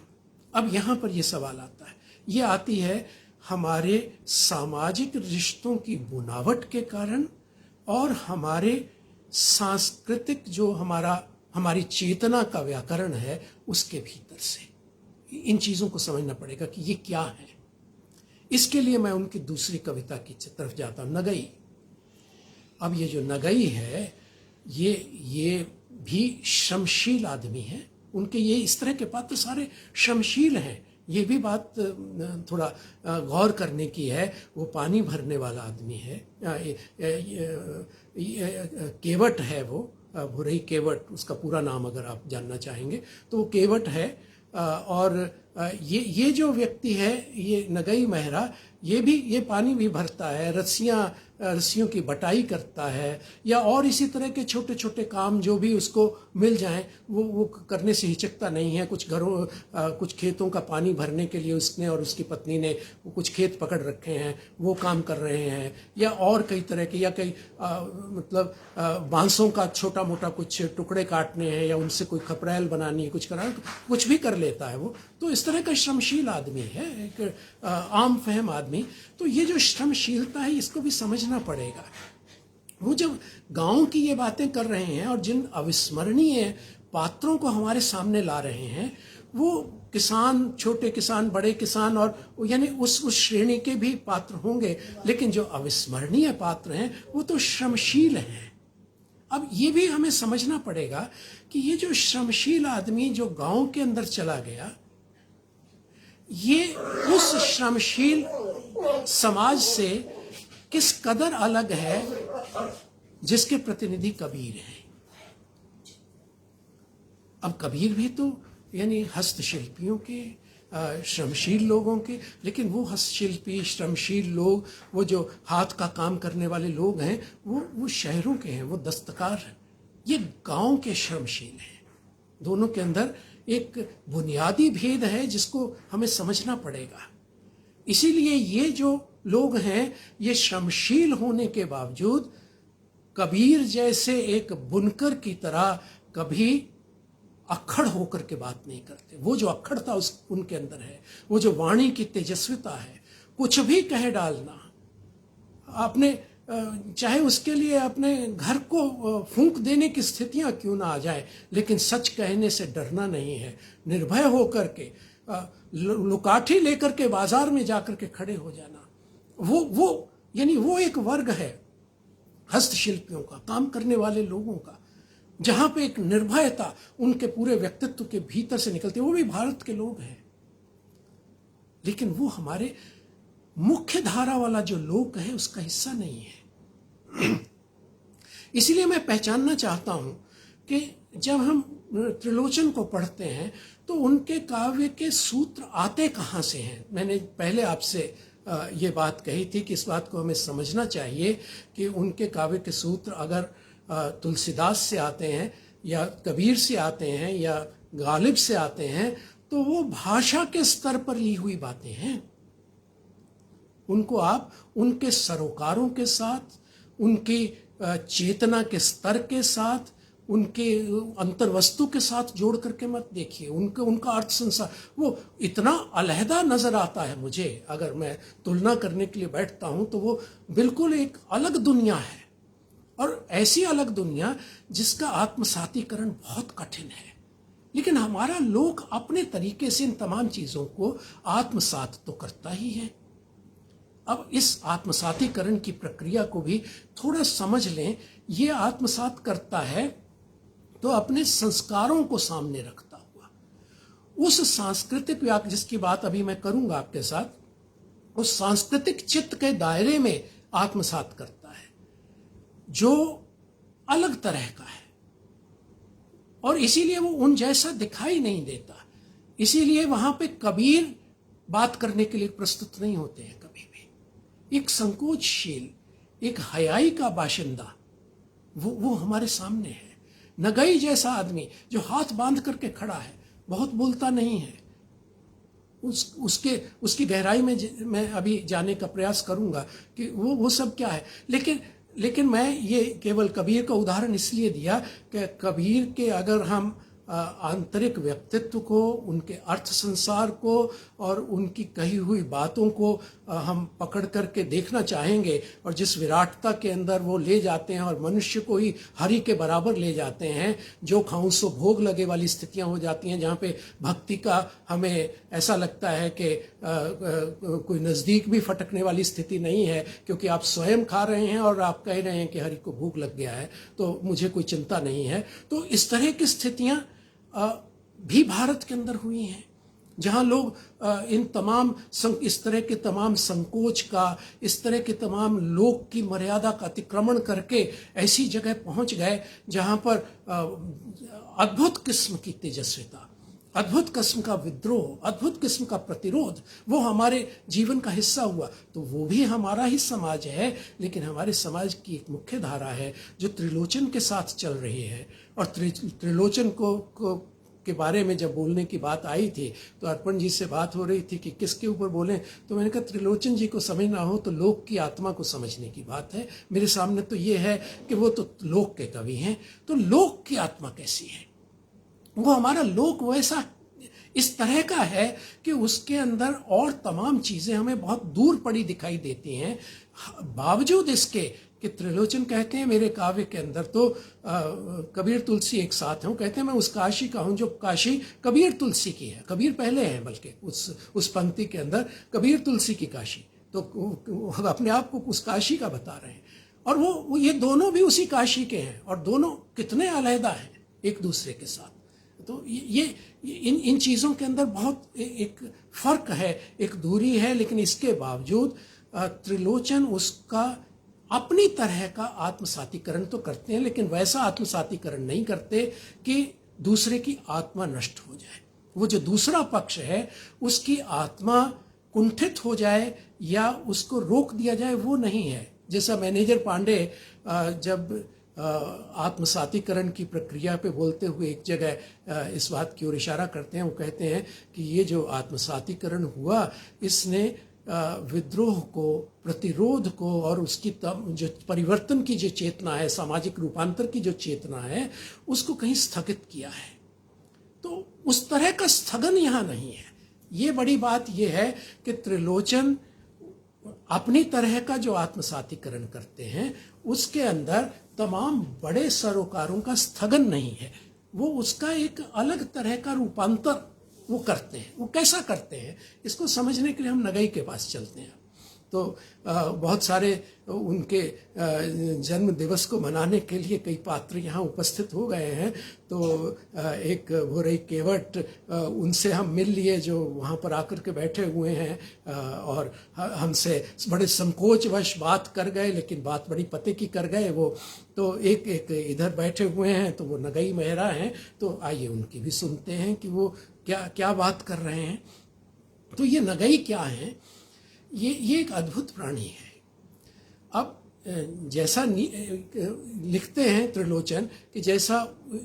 अब यहां पर ये सवाल आता है। ये आती है हमारे सामाजिक रिश्तों की बुनावट के कारण और हमारे सांस्कृतिक जो हमारी चेतना का व्याकरण है उसके भीतर से। इन चीज़ों को समझना पड़ेगा कि ये क्या है। इसके लिए मैं उनकी दूसरी कविता की तरफ जाता हूँ, नगई। अब ये जो नगई है ये भी श्रमशील आदमी है। उनके ये इस तरह के पात्र सारे श्रमशील हैं। ये भी बात थोड़ा गौर करने की है। वो पानी भरने वाला आदमी है, केवट है, वो भुरई केवट उसका पूरा नाम अगर आप जानना चाहेंगे तो वो केवट है। और ये जो व्यक्ति है, ये नगई मेहरा, ये पानी भी भरता है, रस्सियों की बटाई करता है, या और इसी तरह के छोटे छोटे काम जो भी उसको मिल जाएं वो करने से हिचकता नहीं है। कुछ खेतों का पानी भरने के लिए उसने और उसकी पत्नी ने कुछ खेत पकड़ रखे हैं, वो काम कर रहे हैं, या और कई तरह के, या कई मतलब बांसों का छोटा मोटा कुछ टुकड़े काटने हैं, या उनसे कोई खपरेल बनानी है, कुछ भी कर लेता है वो। तो इस तरह का श्रमशील आदमी है, एक आम फहम आदमी। तो ये जो श्रमशीलता है इसको भी समझना पड़ेगा। वो जब गांव की ये बातें कर रहे हैं और जिन अविस्मरणीय पात्रों को हमारे सामने ला रहे हैं, वो किसान, छोटे किसान, बड़े किसान, और यानी उस श्रेणी के भी पात्र होंगे, लेकिन जो अविस्मरणीय पात्र हैं वो तो श्रमशील हैं। अब ये भी हमें समझना पड़ेगा कि ये जो श्रमशील आदमी जो गांव के अंदर चला गया, ये उस श्रमशील समाज से किस कदर अलग है जिसके प्रतिनिधि कबीर हैं। अब कबीर भी तो यानी हस्तशिल्पियों के, श्रमशील लोगों के, लेकिन वो हस्तशिल्पी श्रमशील लोग, वो जो हाथ का काम करने वाले लोग हैं, वो शहरों के हैं, वो दस्तकार हैं। ये गांव के श्रमशील हैं। दोनों के अंदर एक बुनियादी भेद है जिसको हमें समझना पड़ेगा। इसीलिए ये जो लोग हैं, ये श्रमशील होने के बावजूद कबीर जैसे एक बुनकर की तरह कभी अक्खड़ होकर के बात नहीं करते। वो जो अक्खड़ता उनके अंदर है, वो जो वाणी की तेजस्विता है, कुछ भी कह डालना, अपने चाहे उसके लिए अपने घर को फूंक देने की स्थितियां क्यों ना आ जाए, लेकिन सच कहने से डरना नहीं है। निर्भय होकर के लुकाठी लेकर के बाजार में जाकर के खड़े हो जाना, वो यानी वो एक वर्ग है हस्तशिल्पियों का, काम करने वाले लोगों का, जहां पे एक निर्भयता उनके पूरे व्यक्तित्व के भीतर से निकलती है। वो भी भारत के लोग हैं, लेकिन वो हमारे मुख्य धारा वाला जो लोक है उसका हिस्सा नहीं है। इसीलिए मैं पहचानना चाहता हूं कि जब हम त्रिलोचन को पढ़ते हैं तो उनके काव्य के सूत्र आते कहाँ से हैं। मैंने पहले आपसे ये बात कही थी कि इस बात को हमें समझना चाहिए कि उनके काव्य के सूत्र अगर तुलसीदास से आते हैं या कबीर से आते हैं या गालिब से आते हैं, तो वो भाषा के स्तर पर ली हुई बातें हैं। उनको आप उनके सरोकारों के साथ, उनकी चेतना के स्तर के साथ, उनके अंतर्वस्तु के साथ जोड़ करके मत देखिए। उनका अर्थ संसार वो इतना अलहदा नजर आता है मुझे। अगर मैं तुलना करने के लिए बैठता हूं तो वो बिल्कुल एक अलग दुनिया है, और ऐसी अलग दुनिया जिसका आत्मसातीकरण बहुत कठिन है। लेकिन हमारा लोक अपने तरीके से इन तमाम चीज़ों को आत्मसात तो करता ही है। अब इस आत्मसातीकरण की प्रक्रिया को भी थोड़ा समझ लें। ये आत्मसात करता है तो अपने संस्कारों को सामने रखता हुआ, उस सांस्कृतिक जिसकी बात अभी मैं करूंगा आपके साथ, उस सांस्कृतिक चित्त के दायरे में आत्मसात करता है जो अलग तरह का है, और इसीलिए वो उन जैसा दिखाई नहीं देता। इसीलिए वहां पे कबीर बात करने के लिए प्रस्तुत नहीं होते हैं कभी भी। एक संकोचशील, एक हयाई का बाशिंदा वो हमारे सामने है। नगई जैसा आदमी जो हाथ बांध करके खड़ा है, बहुत बोलता नहीं है, उसकी गहराई में मैं अभी जाने का प्रयास करूंगा कि वो सब क्या है। लेकिन मैं ये केवल कबीर का उदाहरण इसलिए दिया कि कबीर के अगर हम आंतरिक व्यक्तित्व को, उनके अर्थ संसार को और उनकी कही हुई बातों को हम पकड़ करके देखना चाहेंगे, और जिस विराटता के अंदर वो ले जाते हैं और मनुष्य को ही हरि के बराबर ले जाते हैं, जो खाऊं सो भोग लगे वाली स्थितियां हो जाती हैं, जहाँ पे भक्ति का हमें ऐसा लगता है कि कोई नज़दीक भी फटकने वाली स्थिति नहीं है, क्योंकि आप स्वयं खा रहे हैं और आप कह रहे हैं कि हरि को भूख लग गया है तो मुझे कोई चिंता नहीं है। तो इस तरह की स्थितियां भी भारत के अंदर हुई हैं, जहां लोग इन तमाम इस तरह के तमाम संकोच का, इस तरह के तमाम लोक की मर्यादा का अतिक्रमण करके ऐसी जगह पहुंच गए जहां पर अद्भुत किस्म की तेजस्विता, अद्भुत किस्म का विद्रोह, अद्भुत किस्म का प्रतिरोध वो हमारे जीवन का हिस्सा हुआ। तो वो भी हमारा ही समाज है, लेकिन हमारे समाज की एक मुख्य धारा है जो त्रिलोचन के साथ चल रही है। और त्रिलोचन के बारे में जब बोलने की बात आई थी तो अर्पण जी से बात हो रही थी कि किसके ऊपर बोलें, तो मैंने कहा त्रिलोचन जी को समझना हो तो लोक की आत्मा को समझने की बात है। मेरे सामने तो ये है कि वो तो लोक के कवि हैं, तो लोक की आत्मा कैसी है? वो हमारा लोक वैसा इस तरह का है कि उसके अंदर और तमाम चीज़ें हमें बहुत दूर पड़ी दिखाई देती हैं, बावजूद इसके कि त्रिलोचन कहते हैं मेरे काव्य के अंदर तो कबीर तुलसी एक साथ हैं। कहते हैं मैं उस काशी का हूँ जो काशी कबीर तुलसी की है। कबीर पहले हैं, बल्कि उस पंक्ति के अंदर कबीर तुलसी की काशी, तो अपने आप को उस काशी का बता रहे हैं। और वो ये दोनों भी उसी काशी के हैं, और दोनों कितने अलहदा हैं एक दूसरे के साथ। तो ये इन चीज़ों के अंदर बहुत एक फर्क है, एक दूरी है, लेकिन इसके बावजूद त्रिलोचन उसका अपनी तरह का आत्मसातीकरण तो करते हैं, लेकिन वैसा आत्मसातीकरण नहीं करते कि दूसरे की आत्मा नष्ट हो जाए। वो जो दूसरा पक्ष है उसकी आत्मा कुंठित हो जाए या उसको रोक दिया जाए, वो नहीं है। जैसा मैनेजर पांडे जब आत्मसातीकरण की प्रक्रिया पे बोलते हुए एक जगह इस बात की ओर इशारा करते हैं, वो कहते हैं कि ये जो आत्मसातीकरण हुआ इसने विद्रोह को, प्रतिरोध को और उसकी जो परिवर्तन की जो चेतना है, सामाजिक रूपांतर की जो चेतना है, उसको कहीं स्थगित किया है। तो उस तरह का स्थगन यहाँ नहीं है। ये बड़ी बात ये है कि त्रिलोचन अपनी तरह का जो आत्मसातीकरण करते हैं उसके अंदर तमाम बड़े सरोकारों का स्थगन नहीं है, वो उसका एक अलग तरह का रूपांतर वो करते हैं। वो कैसा करते हैं इसको समझने के लिए हम नगई के पास चलते हैं। तो बहुत सारे उनके जन्म दिवस को मनाने के लिए कई पात्र यहाँ उपस्थित हो गए हैं। तो एक भोरई केवट, उनसे हम मिल लिए जो वहाँ पर आकर के बैठे हुए हैं और हमसे बड़े संकोचवश बात कर गए, लेकिन बात बड़ी पते की कर गए वो। तो एक इधर बैठे हुए हैं तो वो नगई मेहरा हैं, तो आइए उनकी भी सुनते हैं कि वो क्या बात कर रहे हैं। तो ये नगई क्या है? ये एक अद्भुत प्राणी है। अब जैसा लिखते हैं त्रिलोचन कि जैसा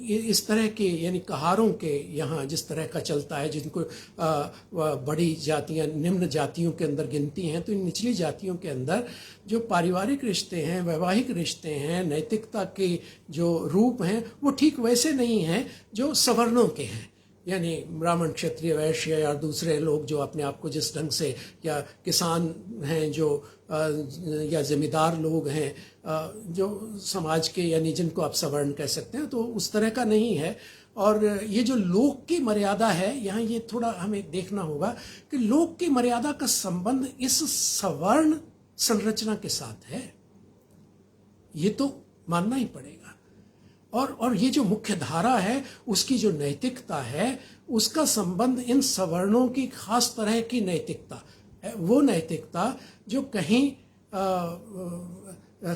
इस तरह के यानी कहारों के यहाँ जिस तरह का चलता है, जिनको बड़ी जातियाँ निम्न जातियों के अंदर गिनती हैं, तो इन निचली जातियों के अंदर जो पारिवारिक रिश्ते हैं, वैवाहिक रिश्ते हैं, नैतिकता के जो रूप हैं, वो ठीक वैसे नहीं हैं जो सवर्णों के हैं। यानी ब्राह्मण, क्षत्रिय, वैश्य या दूसरे लोग जो अपने आप को जिस ढंग से, या किसान हैं जो या जमींदार लोग हैं जो समाज के, यानी जिनको आप सवर्ण कह सकते हैं, तो उस तरह का नहीं है। और ये जो लोक की मर्यादा है, यहाँ ये थोड़ा हमें देखना होगा कि लोक की मर्यादा का संबंध इस सवर्ण संरचना के साथ है, ये तो मानना ही पड़ेगा। और ये जो मुख्य धारा है उसकी जो नैतिकता है, उसका संबंध इन सवर्णों की खास तरह की नैतिकता, वो नैतिकता जो कहीं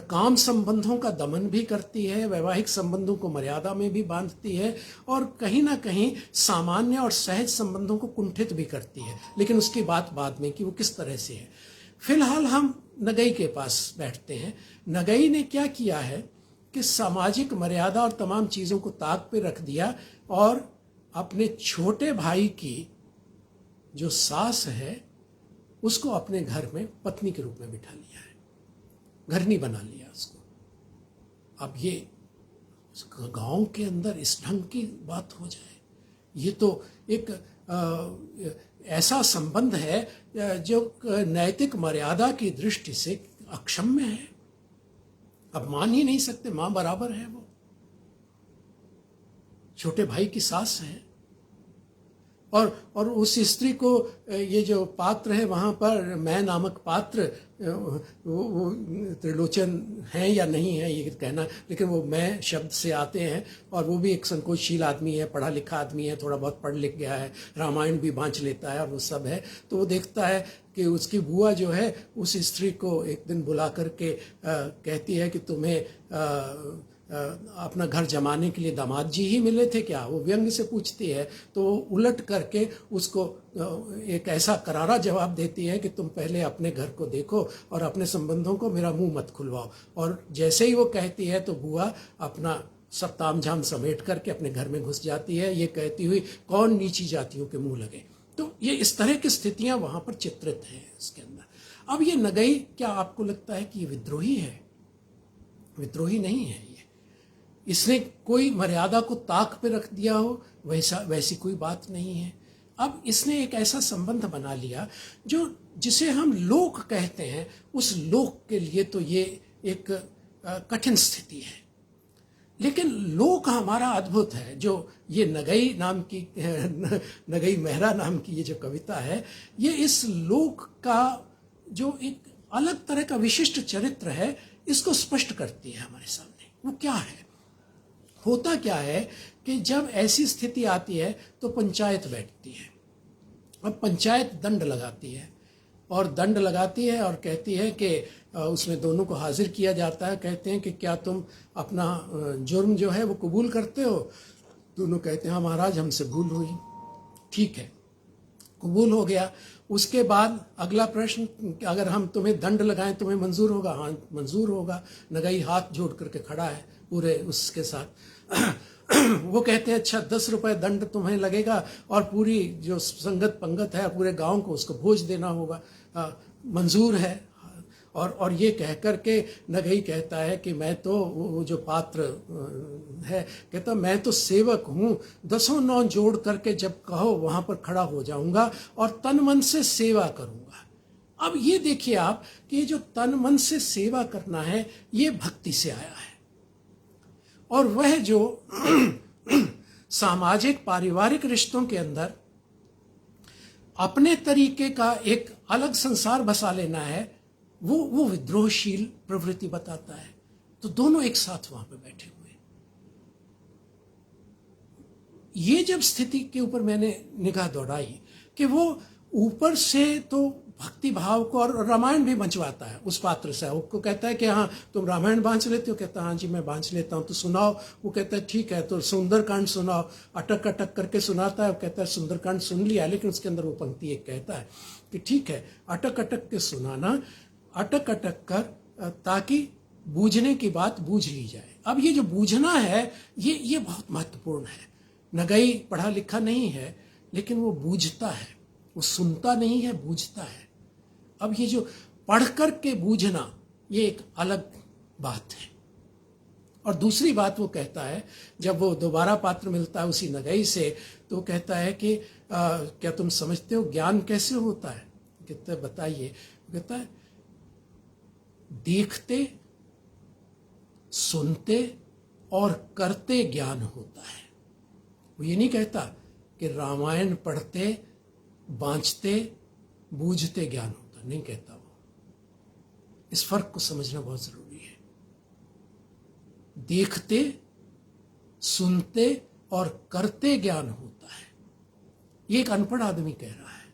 काम संबंधों का दमन भी करती है, वैवाहिक संबंधों को मर्यादा में भी बांधती है, और कहीं ना कहीं सामान्य और सहज संबंधों को कुंठित भी करती है। लेकिन उसकी बात बाद में कि वो किस तरह से है। फिलहाल हम नगई के पास बैठते हैं। नगई ने क्या किया है कि सामाजिक मर्यादा और तमाम चीज़ों को ताक पे रख दिया और अपने छोटे भाई की जो सास है उसको अपने घर में पत्नी के रूप में बिठा लिया है, घरनी बना लिया उसको। अब ये गांव के अंदर इस ढंग की बात हो जाए, ये तो एक ऐसा संबंध है जो नैतिक मर्यादा की दृष्टि से अक्षम्य है। अब मान ही नहीं सकते, मां बराबर है वो, छोटे भाई की सास है। और उस स्त्री को ये जो पात्र है वहाँ पर मैं नामक पात्र, वो त्रिलोचन हैं या नहीं है ये कहना, लेकिन वो मैं शब्द से आते हैं, और वो भी एक संकोचशील आदमी है, पढ़ा लिखा आदमी है, थोड़ा बहुत पढ़ लिख गया है, रामायण भी बाँच लेता है और वो सब है। तो वो देखता है कि उसकी बुआ जो है उस स्त्री को एक दिन बुला करके कहती है कि तुम्हें अपना घर जमाने के लिए दामाद जी ही मिले थे क्या, वो व्यंग से पूछती है। तो उलट करके उसको एक ऐसा करारा जवाब देती है कि तुम पहले अपने घर को देखो और अपने संबंधों को मेरा मुंह मत खुलवाओ। और जैसे ही वो कहती है तो बुआ अपना सब तामझाम समेट करके अपने घर में घुस जाती है, ये कहती हुई कौन नीची जातियों के मुंह लगे। तो ये इस तरह की स्थितियां वहां पर चित्रित हैं इसके अंदर। अब ये नगई, क्या आपको लगता है कि ये विद्रोही है? विद्रोही नहीं है। इसने कोई मर्यादा को ताक पे रख दिया हो वैसी कोई बात नहीं है। अब इसने एक ऐसा संबंध बना लिया जो जिसे हम लोक कहते हैं, उस लोक के लिए तो ये एक कठिन स्थिति है। लेकिन लोक हमारा अद्भुत है। जो ये नगई नाम की नगई मेहरा नाम की ये जो कविता है, ये इस लोक का जो एक अलग तरह का विशिष्ट चरित्र है इसको स्पष्ट करती है हमारे सामने। वो क्या है? होता क्या है कि जब ऐसी स्थिति आती है तो पंचायत बैठती है। अब पंचायत दंड लगाती है, और दंड लगाती है और कहती है कि उसमें दोनों को हाजिर किया जाता है। कहते हैं कि क्या तुम अपना जुर्म जो है वो कबूल करते हो? दोनों कहते हैं हाँ महाराज, हमसे भूल हुई। ठीक है, कबूल हो गया। उसके बाद अगला प्रश्न, अगर हम तुम्हें दंड लगाएं तुम्हें मंजूर होगा? हाँ मंजूर होगा। नगई हाथ जोड़ करके खड़ा है पूरे उसके साथ। वो कहते हैं अच्छा 10 रुपए दंड तुम्हें लगेगा और पूरी जो संगत पंगत है पूरे गांव को उसको भोज देना होगा। मंजूर है। और ये कह करके नगई कहता है कि मैं तो वो जो पात्र है कहता मैं तो सेवक हूँ, 10 नौ जोड़ करके जब कहो वहां पर खड़ा हो जाऊंगा और तन मन से सेवा करूंगा। अब ये देखिए आप कि ये जो तन मन से सेवा करना है ये भक्ति से आया है, और वह जो सामाजिक पारिवारिक रिश्तों के अंदर अपने तरीके का एक अलग संसार बसा लेना है, वो विद्रोहशील प्रवृत्ति बताता है। तो दोनों एक साथ वहां पे बैठे हुए। ये जब स्थिति के ऊपर मैंने निगाह दौड़ाई कि वो ऊपर से तो भक्ति भाव को, और रामायण भी बंचवाता है उस पात्र से। वो कहता है कि हाँ तुम रामायण बांच लेते हो? कहता हाँ जी मैं बांच लेता हूँ। तो सुनाओ। वो कहता है ठीक है तो सुंदरकांड सुनाओ। अटक अटक करके सुनाता है। वो कहता है सुंदरकांड सुन लिया, लेकिन उसके अंदर वो पंक्ति एक कहता है कि ठीक है अटक अटक के सुनाना, अटक अटक कर, ताकि बूझने की बात बूझ ली जाए। अब ये जो बूझना है ये बहुत महत्वपूर्ण है। नगई पढ़ा लिखा नहीं है, लेकिन वो बूझता है, वो सुनता नहीं है, बूझता है। अब ये जो पढ़ कर के बूझना ये एक अलग बात है। और दूसरी बात वो कहता है, जब वो दोबारा पात्र मिलता है उसी नगई से, तो कहता है कि क्या तुम समझते हो ज्ञान कैसे होता है? कहता है बताइए। कहता है देखते, सुनते और करते ज्ञान होता है। वो ये नहीं कहता कि रामायण पढ़ते बाँचते बूझते ज्ञान होता, नहीं कहता वो। इस फर्क को समझना बहुत जरूरी है। देखते सुनते और करते ज्ञान होता है, ये एक अनपढ़ आदमी कह रहा है।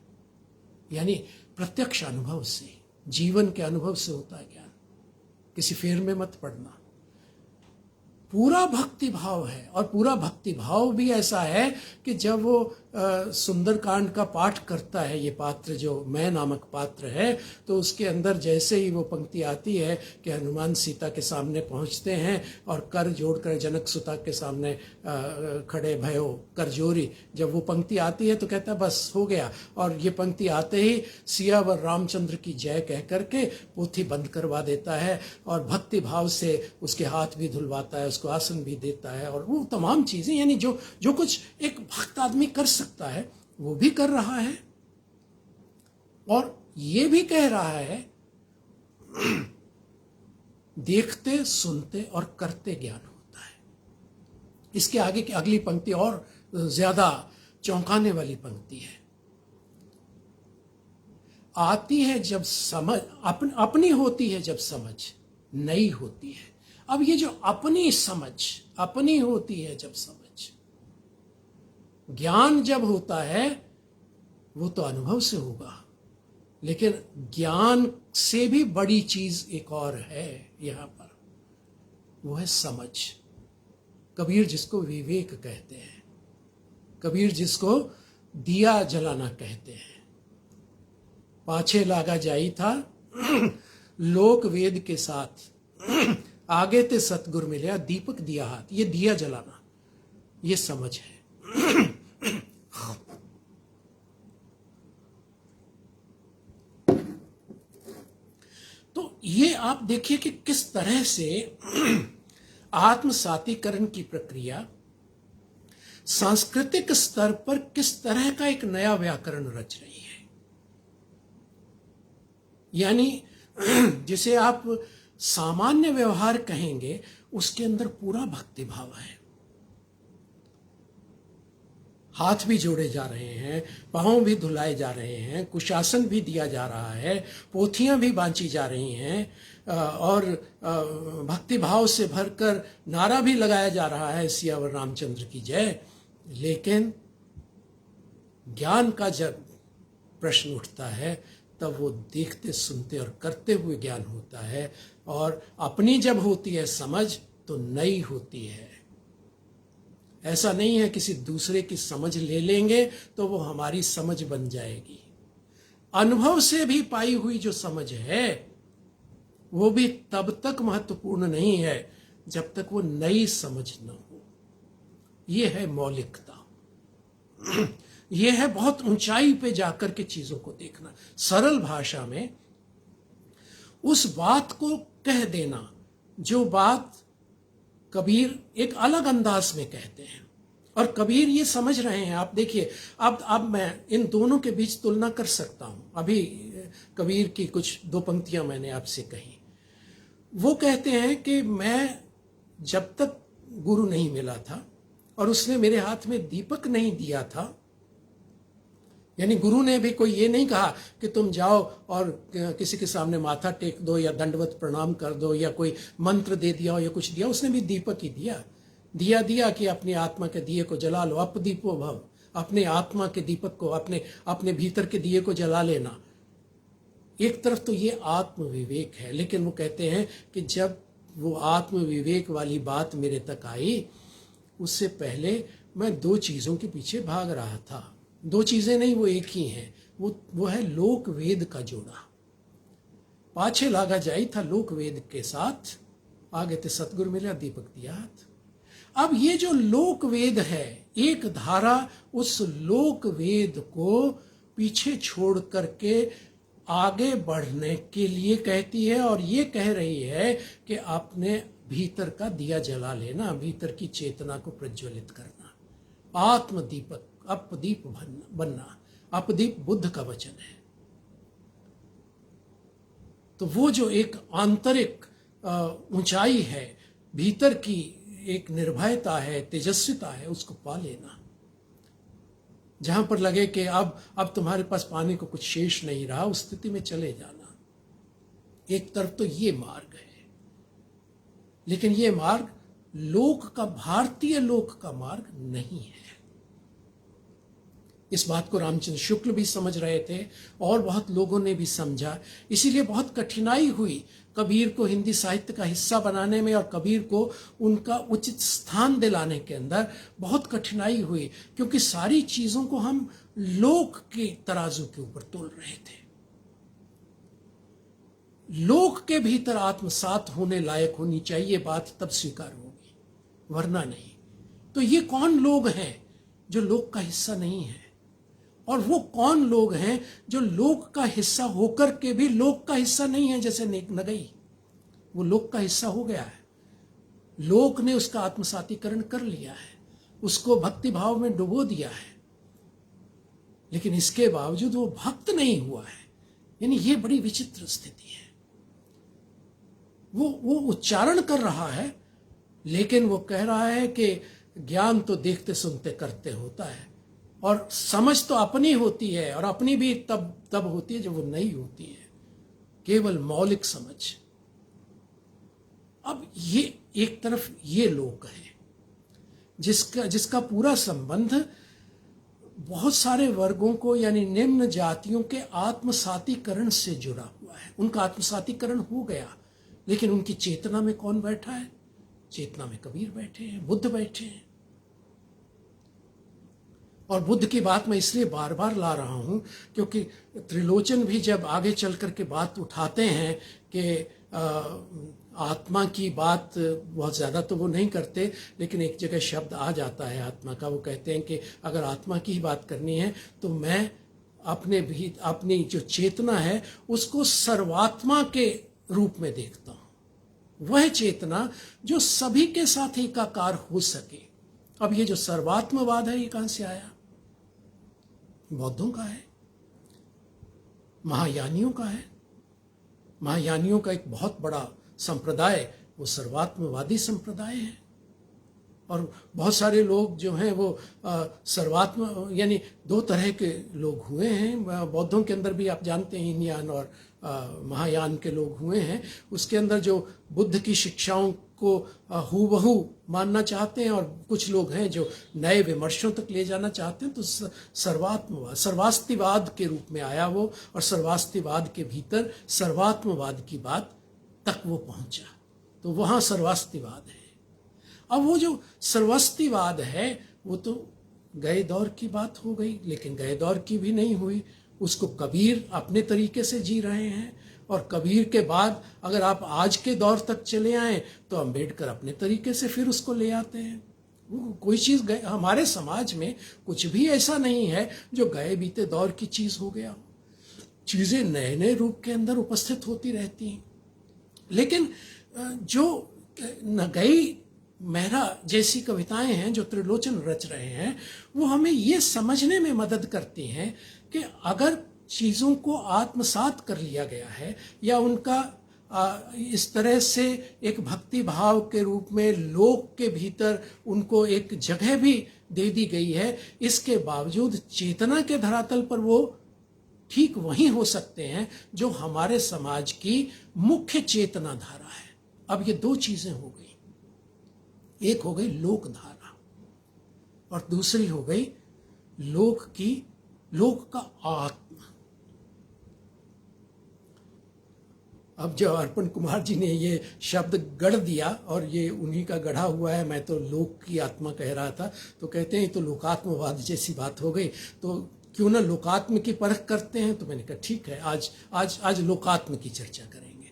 यानी प्रत्यक्ष अनुभव से, जीवन के अनुभव से होता है ज्ञान, किसी फेर में मत पड़ना। पूरा भक्ति भाव है, और पूरा भक्ति भाव भी ऐसा है कि जब वो सुंदरकांड का पाठ करता है, ये पात्र जो मैं नामक पात्र है, तो उसके अंदर जैसे ही वो पंक्ति आती है कि हनुमान सीता के सामने पहुंचते हैं और कर जोड़कर जनक सुता के सामने खड़े भयो कर जोरी, जब वो पंक्ति आती है तो कहता है बस हो गया। और ये पंक्ति आते ही सियावर रामचंद्र की जय कह करके पोथी बंद करवा देता है, और भक्ति भाव से उसके हाथ भी धुलवाता है, उसको आसन भी देता है, और वो तमाम चीजें, यानी जो कुछ एक भक्त आदमी कर सकता है वो भी कर रहा है। और ये भी कह रहा है देखते सुनते और करते ज्ञान होता है। इसके आगे की अगली पंक्ति और ज्यादा चौंकाने वाली पंक्ति है। आती है जब समझ, अपनी होती है जब समझ नई होती है। अब ये जो अपनी समझ, अपनी होती है जब समझ, ज्ञान जब होता है वो तो अनुभव से होगा, लेकिन ज्ञान से भी बड़ी चीज एक और है यहां पर, वो है समझ। कबीर जिसको विवेक कहते हैं, कबीर जिसको दिया जलाना कहते हैं। पाछे लागा जाई था लोक वेद के साथ, आगे ते सतगुर मिलया दीपक दिया हाथ। ये दिया जलाना, ये समझ है। तो ये आप देखिए कि किस तरह से आत्मसातीकरण की प्रक्रिया सांस्कृतिक स्तर पर किस तरह का एक नया व्याकरण रच रही है। यानी जिसे आप सामान्य व्यवहार कहेंगे, उसके अंदर पूरा भक्ति भाव है। हाथ भी जोड़े जा रहे हैं, पांव भी धुलाए जा रहे हैं, कुशासन भी दिया जा रहा है, पोथियां भी बांची जा रही हैं, और भक्ति भाव से भरकर नारा भी लगाया जा रहा है सियावर रामचंद्र की जय। लेकिन ज्ञान का जब प्रश्न उठता है तब वो देखते सुनते और करते हुए ज्ञान होता है। और अपनी जब होती है समझ तो नई होती है। ऐसा नहीं है किसी दूसरे की समझ ले लेंगे तो वो हमारी समझ बन जाएगी। अनुभव से भी पाई हुई जो समझ है वो भी तब तक महत्वपूर्ण नहीं है जब तक वो नई समझ न हो। ये है मौलिकता, ये है बहुत ऊंचाई पे जाकर के चीजों को देखना। सरल भाषा में उस बात को कह देना जो बात कबीर एक अलग अंदाज में कहते हैं, और कबीर ये समझ रहे हैं। आप देखिए, अब मैं इन दोनों के बीच तुलना कर सकता हूं। अभी कबीर की कुछ दो पंक्तियां मैंने आपसे कही। वो कहते हैं कि मैं जब तक गुरु नहीं मिला था और उसने मेरे हाथ में दीपक नहीं दिया था, यानी गुरु ने भी कोई ये नहीं कहा कि तुम जाओ और किसी के सामने माथा टेक दो या दंडवत प्रणाम कर दो या कोई मंत्र दे दिया हो या कुछ दिया। उसने भी दीपक ही दिया कि अपनी आत्मा के दिए को जला लो, अपदीपो भव। अपने आत्मा के दीपक को, अपने भीतर के दिए को जला लेना। एक तरफ तो ये आत्म विवेक है, लेकिन वो कहते हैं कि जब वो आत्म विवेक वाली बात मेरे तक आई, उससे पहले मैं दो चीजों के पीछे भाग रहा था। दो चीजें नहीं, वो एक ही हैं। वो है लोक वेद का जोड़ा। पाछे लागा जाई था लोक वेद के साथ, आगे ते सतगुरु मिला दीपक दिया हाथ। अब ये जो लोक वेद है, एक धारा उस लोक वेद को पीछे छोड़ करके आगे बढ़ने के लिए कहती है, और ये कह रही है कि आपने भीतर का दिया जला लेना, भीतर की चेतना को प्रज्वलित करना, आत्मदीपक, अपदीप बनना। अपदीप बुद्ध का वचन है। तो वो जो एक आंतरिक ऊंचाई है, भीतर की एक निर्भयता है, तेजस्विता है, उसको पा लेना। जहां पर लगे कि अब तुम्हारे पास पाने को कुछ शेष नहीं रहा, उस स्थिति में चले जाना। एक तरफ तो ये मार्ग है, लेकिन ये मार्ग लोक का, भारतीय लोक का मार्ग नहीं है। इस बात को रामचंद्र शुक्ल भी समझ रहे थे और बहुत लोगों ने भी समझा। इसीलिए बहुत कठिनाई हुई कबीर को हिंदी साहित्य का हिस्सा बनाने में, और कबीर को उनका उचित स्थान दिलाने के अंदर बहुत कठिनाई हुई, क्योंकि सारी चीजों को हम लोक के तराजू के ऊपर तोल रहे थे। लोक के भीतर आत्मसात होने लायक होनी चाहिए बात, तब स्वीकार होगी, वरना नहीं। तो ये कौन लोग हैं जो लोक का हिस्सा नहीं है, और वो कौन लोग हैं जो लोक का हिस्सा होकर के भी लोक का हिस्सा नहीं है? जैसे नगई, वो लोक का हिस्सा हो गया है, लोक ने उसका आत्मसातीकरण कर लिया है, उसको भक्ति भाव में डुबो दिया है, लेकिन इसके बावजूद वो भक्त नहीं हुआ है। यानी ये बड़ी विचित्र स्थिति है। वो उच्चारण कर रहा है, लेकिन वो कह रहा है कि ज्ञान तो देखते सुनते करते होता है, और समझ तो अपनी होती है, और अपनी भी तब होती है जब वो नहीं होती है, केवल मौलिक समझ। अब ये एक तरफ ये लोक है जिसका पूरा संबंध बहुत सारे वर्गों को, यानी निम्न जातियों के आत्मसातीकरण से जुड़ा हुआ है। उनका आत्मसातीकरण हो गया, लेकिन उनकी चेतना में कौन बैठा है? चेतना में कबीर बैठे हैं, बुद्ध बैठे हैं। और बुद्ध की बात मैं इसलिए बार बार ला रहा हूं क्योंकि त्रिलोचन भी जब आगे चल कर के बात उठाते हैं कि आत्मा की बात, बहुत ज़्यादा तो वो नहीं करते, लेकिन एक जगह शब्द आ जाता है आत्मा का। वो कहते हैं कि अगर आत्मा की ही बात करनी है तो मैं अपनी जो चेतना है उसको सर्वात्मा के रूप में देखता हूँ, वह चेतना जो सभी के साथ एकाकार हो सके। अब ये जो सर्वात्मवाद है, ये कहाँ से आया? बौद्धों का है, महायानियों का है। महायानियों का एक बहुत बड़ा संप्रदाय वो सर्वात्मवादी संप्रदाय है, और बहुत सारे लोग जो हैं वो सर्वात्म, यानी दो तरह के लोग हुए हैं बौद्धों के अंदर भी। आप जानते हैं हीनयान और महायान के लोग हुए हैं। उसके अंदर जो बुद्ध की शिक्षाओं को हूबहू मानना चाहते हैं, और कुछ लोग हैं जो नए विमर्शों तक ले जाना चाहते हैं। तो सर्वात्मवाद, सर्वास्तिवाद के रूप में आया वो, और सर्वास्तिवाद के भीतर सर्वात्मवाद की बात तक वो पहुंचा, तो वहां सर्वास्तिवाद है। अब वो जो सर्वास्तिवाद है वो तो गए दौर की बात हो गई, लेकिन गए दौर की भी नहीं हुई। उसको कबीर अपने तरीके से जी रहे हैं, और कबीर के बाद अगर आप आज के दौर तक चले आए तो अम्बेडकर अपने तरीके से फिर उसको ले आते हैं। कोई चीज़ हमारे समाज में कुछ भी ऐसा नहीं है जो गए बीते दौर की चीज़ हो गया। चीज़ें नए नए रूप के अंदर उपस्थित होती रहती हैं, लेकिन जो नगई मेहरा जैसी कविताएं हैं जो त्रिलोचन रच रहे हैं, वो हमें ये समझने में मदद करती हैं कि अगर चीज़ों को आत्मसात कर लिया गया है, या उनका इस तरह से एक भक्ति भाव के रूप में लोक के भीतर उनको एक जगह भी दे दी गई है, इसके बावजूद चेतना के धरातल पर वो ठीक वही हो सकते हैं जो हमारे समाज की मुख्य चेतना धारा है। अब ये दो चीजें हो गई, एक हो गई लोक धारा और दूसरी हो गई लोक का आत्मा। अब जो अर्पण कुमार जी ने ये शब्द गढ़ दिया, और ये उन्हीं का गढ़ा हुआ है, मैं तो लोक की आत्मा कह रहा था, तो कहते हैं तो लोकात्मवाद जैसी बात हो गई, तो क्यों ना लोकात्म की परख करते हैं। तो मैंने कहा ठीक है, आज लोकात्म की चर्चा करेंगे।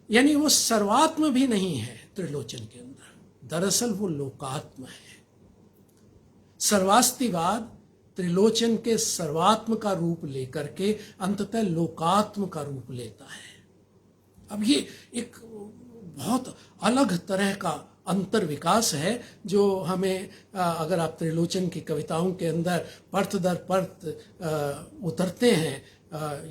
यानी वो सर्वात्म भी नहीं है त्रिलोचन के अंदर, दरअसल वो लोकात्म है। सर्वास्तिवाद त्रिलोचन के सर्वात्म का रूप लेकर के अंततः लोकात्म का रूप लेता है। अब ये एक बहुत अलग तरह का अंतर विकास है जो हमें, अगर आप त्रिलोचन की कविताओं के अंदर परत दर परत उतरते हैं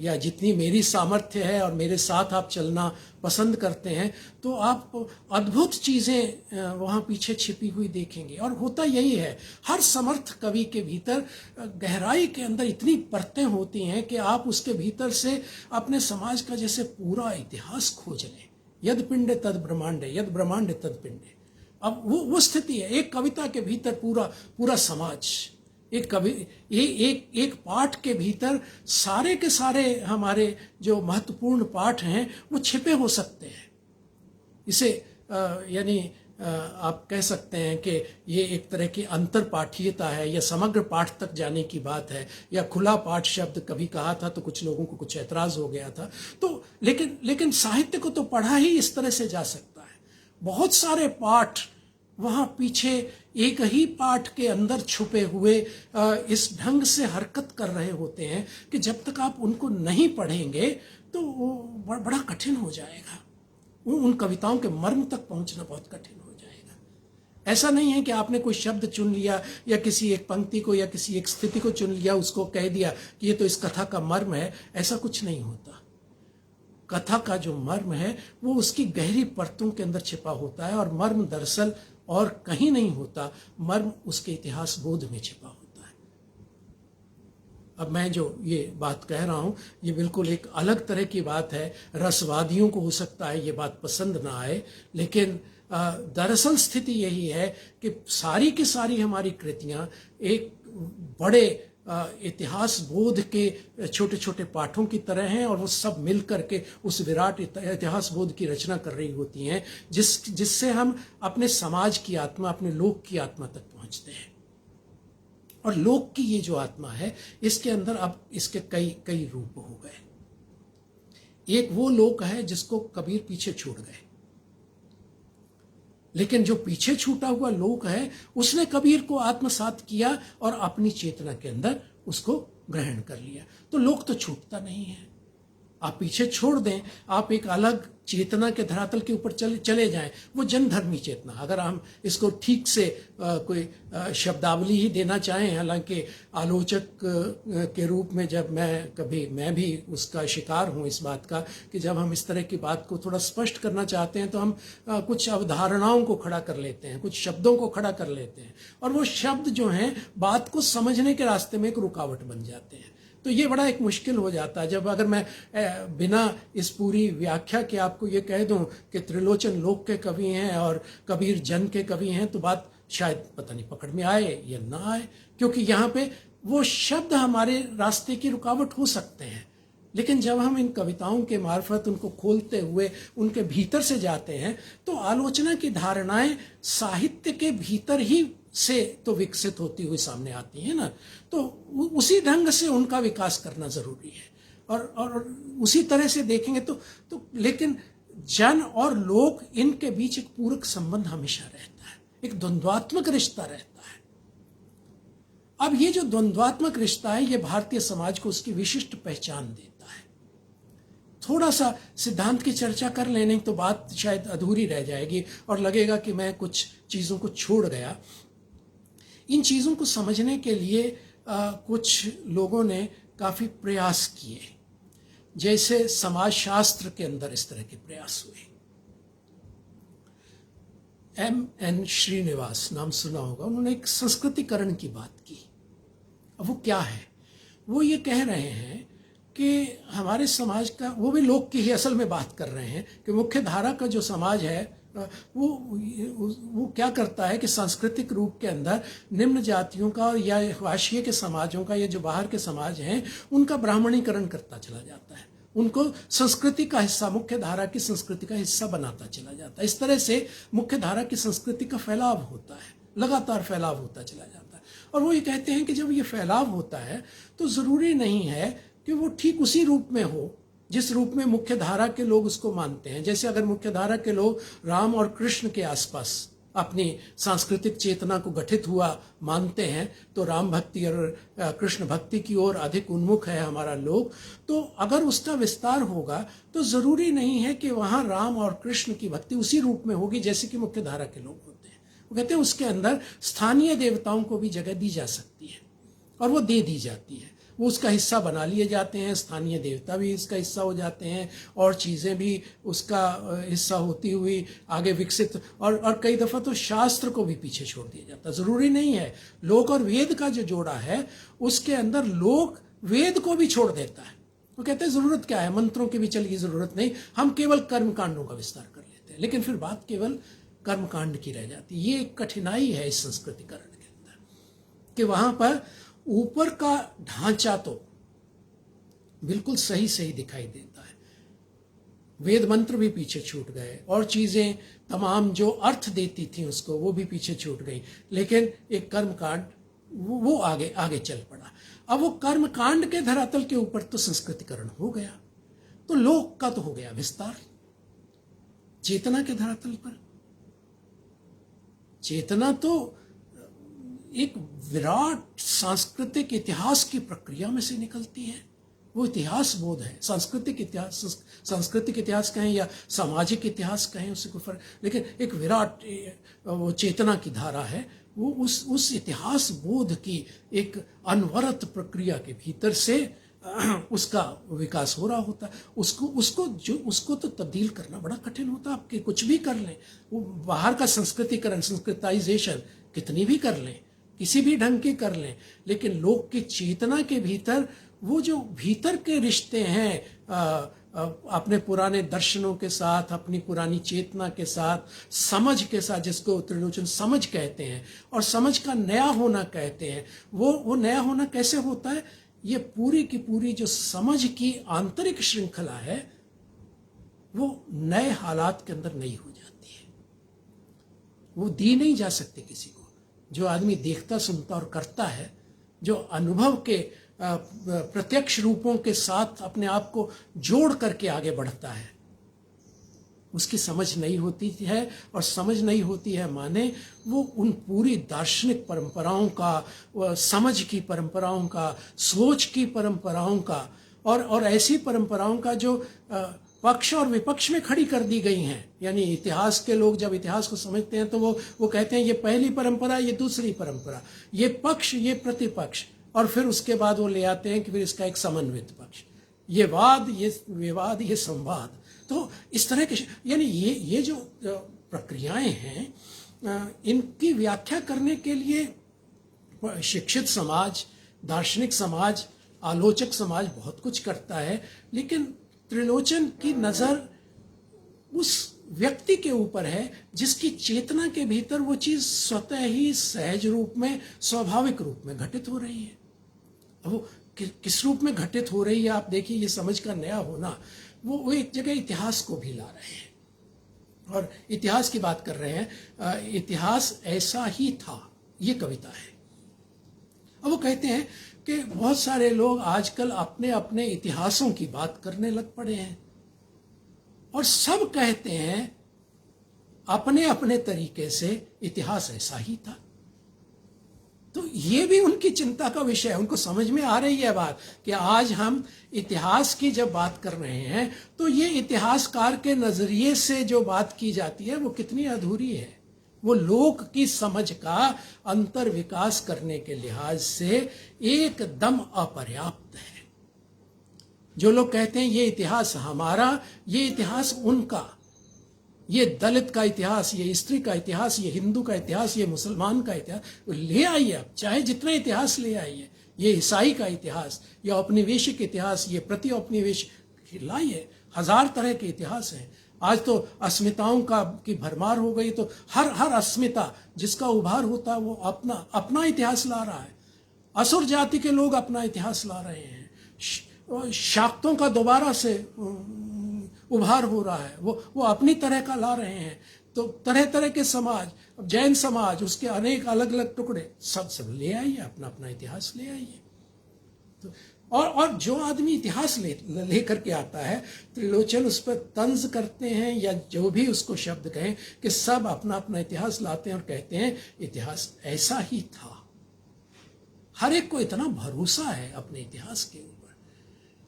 या जितनी मेरी सामर्थ्य है और मेरे साथ आप चलना पसंद करते हैं, तो आप अद्भुत चीज़ें वहाँ पीछे छिपी हुई देखेंगे। और होता यही है, हर समर्थ कवि के भीतर गहराई के अंदर इतनी परतें होती हैं कि आप उसके भीतर से अपने समाज का जैसे पूरा इतिहास खोज लें। यद पिंडे तद ब्रह्मांडे, यद ब्रह्मांडे तद पिंडे। अब वो स्थिति है, एक कविता के भीतर पूरा समाज, एक कवि एक पाठ के भीतर सारे के सारे हमारे जो महत्वपूर्ण पाठ हैं वो छिपे हो सकते हैं। इसे यानी आप कह सकते हैं कि ये एक तरह की अंतर पाठीयता है, या समग्र पाठ तक जाने की बात है, या खुला पाठ शब्द कभी कहा था तो कुछ लोगों को कुछ ऐतराज हो गया था। तो लेकिन साहित्य को तो पढ़ा ही इस तरह से जा सकता है। बहुत सारे पाठ वहाँ पीछे एक ही पाठ के अंदर छुपे हुए इस ढंग से हरकत कर रहे होते हैं कि जब तक आप उनको नहीं पढ़ेंगे तो वो बड़ा कठिन हो जाएगा। उन कविताओं के मर्म तक पहुंचना बहुत कठिन हो जाएगा। ऐसा नहीं है कि आपने कोई शब्द चुन लिया या किसी एक पंक्ति को या किसी एक स्थिति को चुन लिया, उसको कह दिया कि ये तो इस कथा का मर्म है। ऐसा कुछ नहीं होता। कथा का जो मर्म है वो उसकी गहरी परतों के अंदर छिपा होता है, और मर्म दरअसल और कहीं नहीं होता, मर्म उसके इतिहास बोध में छिपा होता है। अब मैं जो ये बात कह रहा हूँ ये बिल्कुल एक अलग तरह की बात है। रसवादियों को हो सकता है ये बात पसंद ना आए, लेकिन दरअसल स्थिति यही है कि सारी की सारी हमारी कृतियाँ एक बड़े इतिहास बोध के छोटे छोटे पाठों की तरह हैं, और वो सब मिल करके उस विराट इतिहास बोध की रचना कर रही होती हैं, जिससे हम अपने समाज की आत्मा, अपने लोक की आत्मा तक पहुंचते हैं। और लोक की ये जो आत्मा है, इसके अंदर अब इसके कई रूप हो गए। एक वो लोक है जिसको कबीर पीछे छोड़ गए, लेकिन जो पीछे छूटा हुआ लोक है उसने कबीर को आत्मसात किया और अपनी चेतना के अंदर उसको ग्रहण कर लिया। तो लोक तो छूटता नहीं है। आप पीछे छोड़ दें, आप एक अलग चेतना के धरातल के ऊपर चले जाएं, वो जनधर्मी चेतना। अगर हम इसको ठीक से कोई शब्दावली ही देना चाहें, हालांकि आलोचक के रूप में जब मैं भी उसका शिकार हूं इस बात का कि जब हम इस तरह की बात को थोड़ा स्पष्ट करना चाहते हैं तो हम कुछ अवधारणाओं को खड़ा कर लेते हैं, कुछ शब्दों को खड़ा कर लेते हैं, और वो शब्द जो हैं बात को समझने के रास्ते में एक रुकावट बन जाते हैं। तो ये बड़ा एक मुश्किल हो जाता है। जब अगर मैं बिना इस पूरी व्याख्या के आपको ये कह दूं कि त्रिलोचन लोक के कवि हैं और कबीर जन के कवि हैं, तो बात शायद पता नहीं पकड़ में आए या ना आए, क्योंकि यहाँ पे वो शब्द हमारे रास्ते की रुकावट हो सकते हैं। लेकिन जब हम इन कविताओं के मार्फत उनको खोलते हुए उनके भीतर से जाते हैं, तो आलोचना की धारणाएं साहित्य के भीतर ही से तो विकसित होती हुई सामने आती है ना। तो उसी ढंग से उनका विकास करना जरूरी है, और उसी तरह से देखेंगे तो लेकिन जन और लोक, इनके बीच एक पूरक संबंध हमेशा रहता है, एक द्वंद्वात्मक रिश्ता रहता है। अब ये जो द्वंद्वात्मक रिश्ता है ये भारतीय समाज को उसकी विशिष्ट पहचान देता है। थोड़ा सा सिद्धांत की चर्चा कर लेने तो बात शायद अधूरी रह जाएगी और लगेगा कि मैं कुछ चीज़ों को छोड़ गया। इन चीज़ों को समझने के लिए कुछ लोगों ने काफ़ी प्रयास किए, जैसे समाजशास्त्र के अंदर इस तरह के प्रयास हुए। M.N. श्रीनिवास नाम सुना होगा, उन्होंने एक संस्कृतिकरण की बात की। अब वो क्या है? वो ये कह रहे हैं कि हमारे समाज का, वो भी लोक की ही असल में बात कर रहे हैं कि मुख्य धारा का जो समाज है वो क्या करता है कि सांस्कृतिक रूप के अंदर निम्न जातियों का या हाशिए के समाजों का या जो बाहर के समाज हैं उनका ब्राह्मणीकरण करता चला जाता है, उनको संस्कृति का हिस्सा, मुख्य धारा की संस्कृति का हिस्सा बनाता चला जाता है। इस तरह से मुख्य धारा की संस्कृति का फैलाव होता है, लगातार फैलाव होता चला जाता है। और वो ये कहते हैं कि जब ये फैलाव होता है तो ज़रूरी नहीं है कि वो ठीक उसी रूप में हो जिस रूप में मुख्य धारा के लोग उसको मानते हैं। जैसे अगर मुख्य धारा के लोग राम और कृष्ण के आसपास अपनी सांस्कृतिक चेतना को गठित हुआ मानते हैं, तो राम भक्ति और कृष्ण भक्ति की ओर अधिक उन्मुख है हमारा लोग, तो अगर उसका विस्तार होगा तो ज़रूरी नहीं है कि वहाँ राम और कृष्ण की भक्ति उसी रूप में होगी जैसे कि मुख्य धारा के लोग होते हैं। वो कहते हैं उसके अंदर स्थानीय देवताओं को भी जगह दी जा सकती है, और वो दे दी जाती है। वो उसका हिस्सा बना लिए जाते हैं, स्थानीय देवता भी इसका हिस्सा हो जाते हैं और चीज़ें भी उसका हिस्सा होती हुई आगे विकसित, और कई दफ़ा तो शास्त्र को भी पीछे छोड़ दिया जाता। ज़रूरी नहीं है, लोक और वेद का जो जोड़ा है उसके अंदर लोक वेद को भी छोड़ देता है। वो कहते हैं ज़रूरत क्या है, मंत्रों की भी चलिए ज़रूरत नहीं, हम केवल कर्मकांडों का विस्तार कर लेते हैं, लेकिन फिर बात केवल कर्मकांड की रह जाती है। ये एक कठिनाई है इस संस्कृतिकरण के अंदर कि वहाँ पर ऊपर का ढांचा तो बिल्कुल सही सही दिखाई देता है, वेद मंत्र भी पीछे छूट गए और चीज़ें तमाम जो अर्थ देती थी उसको वो भी पीछे छूट गई, लेकिन एक कर्मकांड वो आगे आगे चल पड़ा। अब वो कर्मकांड के धरातल के ऊपर तो संस्कृतिकरण हो गया, तो लोक का तो हो गया विस्तार। चेतना के धरातल पर चेतना तो एक विराट सांस्कृतिक इतिहास की प्रक्रिया में से निकलती है। वो इतिहास बोध है, सांस्कृतिक इतिहास कहें या सामाजिक इतिहास कहें, उससे कोई फर्क, लेकिन एक विराट वो चेतना की धारा है। वो उस इतिहास बोध की एक अनवरत प्रक्रिया के भीतर से उसका विकास हो रहा होता है। उसको तो तब्दील करना बड़ा कठिन होता है। आपके कुछ भी कर लें, वो बाहर का संस्कृतिकरण, संस्कृताइजेशन कितनी भी कर लें, किसी भी ढंग की कर लें, लेकिन लोक की चेतना के भीतर वो जो भीतर के रिश्ते हैं अपने पुराने दर्शनों के साथ, अपनी पुरानी चेतना के साथ, समझ के साथ, जिसको त्रिलोचन समझ कहते हैं और समझ का नया होना कहते हैं, वो नया होना कैसे होता है? ये पूरी की पूरी जो समझ की आंतरिक श्रृंखला है वो नए हालात के अंदर नई हो जाती है। वो दी नहीं जा सकती किसी को। जो आदमी देखता, सुनता और करता है, जो अनुभव के प्रत्यक्ष रूपों के साथ अपने आप को जोड़ करके आगे बढ़ता है, उसकी समझ नहीं होती है। और समझ नहीं होती है माने वो उन पूरी दार्शनिक परंपराओं का, समझ की परंपराओं का, सोच की परंपराओं का और ऐसी परंपराओं का जो पक्ष और विपक्ष में खड़ी कर दी गई हैं। यानी इतिहास के लोग जब इतिहास को समझते हैं तो वो कहते हैं ये पहली परंपरा, ये दूसरी परंपरा, ये पक्ष, ये प्रतिपक्ष, और फिर उसके बाद वो ले आते हैं कि फिर इसका एक समन्वित पक्ष, ये वाद, ये विवाद, ये संवाद। तो इस तरह के यानी ये जो प्रक्रियाएं हैं, इनकी व्याख्या करने के लिए शिक्षित समाज, दार्शनिक समाज, आलोचक समाज बहुत कुछ करता है, लेकिन त्रिलोचन की नज़र उस व्यक्ति के ऊपर है जिसकी चेतना के भीतर वो चीज़ स्वतः ही सहज रूप में, स्वाभाविक रूप में घटित हो रही है। अब वो किस रूप में घटित हो रही है आप देखिए। ये समझ का नया होना, वो एक जगह इतिहास को भी ला रहे हैं और इतिहास की बात कर रहे हैं। इतिहास ऐसा ही था, ये कविता है। अब वो कहते हैं कि बहुत सारे लोग आजकल अपने अपने इतिहासों की बात करने लग पड़े हैं और सब कहते हैं अपने अपने तरीके से इतिहास ऐसा ही था। तो ये भी उनकी चिंता का विषय है। उनको समझ में आ रही है बात कि आज हम इतिहास की जब बात कर रहे हैं तो ये इतिहासकार के नजरिए से जो बात की जाती है वो कितनी अधूरी है। वो लोक की समझ का अंतर विकास करने के लिहाज से एकदम अपर्याप्त है। जो लोग कहते हैं ये इतिहास हमारा, ये इतिहास उनका, ये दलित का इतिहास, ये स्त्री का इतिहास, ये हिंदू का इतिहास, ये मुसलमान का इतिहास, ले आइए आप, चाहे जितना इतिहास ले आइए, ये ईसाई का इतिहास, ये औपनिवेशिक इतिहास, ये प्रति औपनिवेशिक लाइए, 1000 तरह के इतिहास हैं। आज तो अस्मिताओं की भरमार हो गई, तो हर अस्मिता जिसका उभार होता है वो अपना इतिहास ला रहा है। असुर जाति के लोग अपना इतिहास ला रहे हैं, शाक्तों का दोबारा से उभार हो रहा है, वो अपनी तरह का ला रहे हैं। तो तरह तरह के समाज, जैन समाज, उसके अनेक अलग अलग टुकड़े, सब ले आइए, अपना अपना इतिहास ले आइए। तो और जो आदमी इतिहास ले करके आता है, त्रिलोचन उस पर तंज करते हैं या जो भी उसको शब्द कहें कि सब अपना अपना इतिहास लाते हैं और कहते हैं इतिहास ऐसा ही था। हर एक को इतना भरोसा है अपने इतिहास के ऊपर।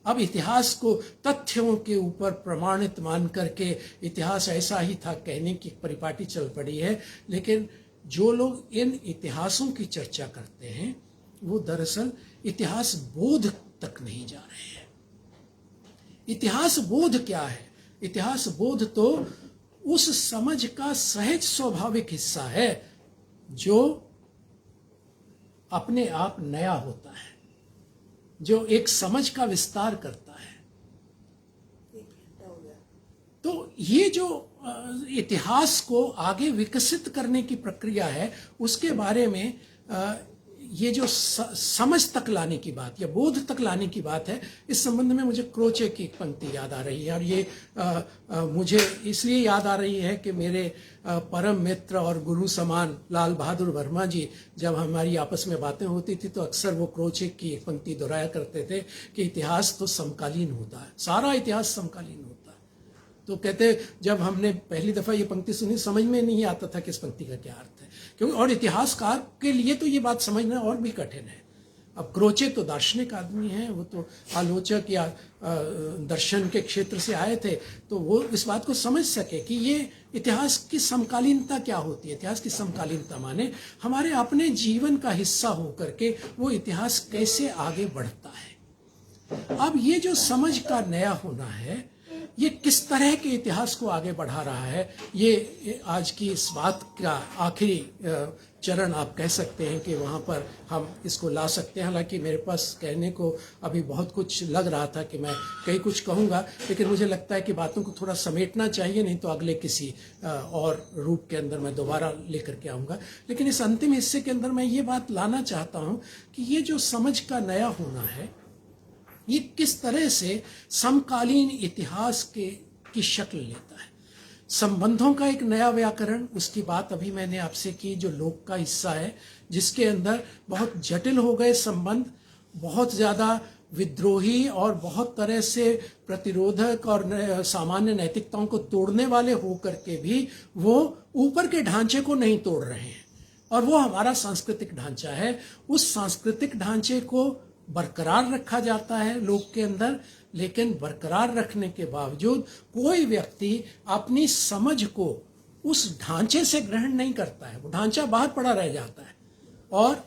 अब इतिहास को तथ्यों के ऊपर प्रमाणित मान करके इतिहास ऐसा ही था कहने की परिपाटी चल पड़ी है। लेकिन जो लोग इन इतिहासों की चर्चा करते हैं वो दरअसल इतिहास बोध तक नहीं जा रहे हैं। इतिहास बोध क्या है? इतिहास बोध तो उस समझ का सहज स्वाभाविक हिस्सा है जो अपने आप नया होता है, जो एक समझ का विस्तार करता है। तो ये जो इतिहास को आगे विकसित करने की प्रक्रिया है, उसके बारे में ये जो समझ तक लाने की बात या बोध तक लाने की बात है, इस संबंध में मुझे क्रोचे की एक पंक्ति याद आ रही है। और ये मुझे इसलिए याद आ रही है कि मेरे परम मित्र और गुरु समान लाल बहादुर वर्मा जी, जब हमारी आपस में बातें होती थी तो अक्सर वो क्रोचे की एक पंक्ति दोहराया करते थे कि इतिहास तो समकालीन होता है, सारा इतिहास समकालीन होता है। तो कहते, जब हमने पहली दफ़ा ये पंक्ति सुनी समझ में नहीं आता था कि इस पंक्ति का क्या अर्थ है, क्योंकि और इतिहासकार के लिए तो ये बात समझना और भी कठिन है। अब क्रोचे तो दार्शनिक आदमी हैं, वो तो आलोचक या दर्शन के क्षेत्र से आए थे, तो वो इस बात को समझ सके कि ये इतिहास की समकालीनता क्या होती है। इतिहास की समकालीनता माने हमारे अपने जीवन का हिस्सा होकर के वो इतिहास कैसे आगे बढ़ता है। अब ये जो समझ का नया होना है, ये किस तरह के इतिहास को आगे बढ़ा रहा है, ये आज की इस बात का आखिरी चरण आप कह सकते हैं कि वहाँ पर हम इसको ला सकते हैं। हालांकि मेरे पास कहने को अभी बहुत कुछ लग रहा था कि मैं कई कुछ कहूँगा, लेकिन मुझे लगता है कि बातों को थोड़ा समेटना चाहिए, नहीं तो अगले किसी और रूप के अंदर मैं दोबारा लेकर के आऊँगा। लेकिन इस अंतिम हिस्से के अंदर मैं ये बात लाना चाहता हूँ कि ये जो समझ का नया होना है, ये किस तरह से समकालीन इतिहास की शक्ल लेता है। संबंधों का एक नया व्याकरण, उसकी बात अभी मैंने आपसे की, जो लोक का हिस्सा है, जिसके अंदर बहुत जटिल हो गए संबंध, बहुत ज़्यादा विद्रोही और बहुत तरह से प्रतिरोधक और सामान्य नैतिकताओं को तोड़ने वाले होकर के भी वो ऊपर के ढांचे को नहीं तोड़ रहे हैं। और वो हमारा सांस्कृतिक ढांचा है। उस सांस्कृतिक ढांचे को बरकरार रखा जाता है लोग के अंदर, लेकिन बरकरार रखने के बावजूद कोई व्यक्ति अपनी समझ को उस ढांचे से ग्रहण नहीं करता है। वो ढांचा बाहर पड़ा रह जाता है और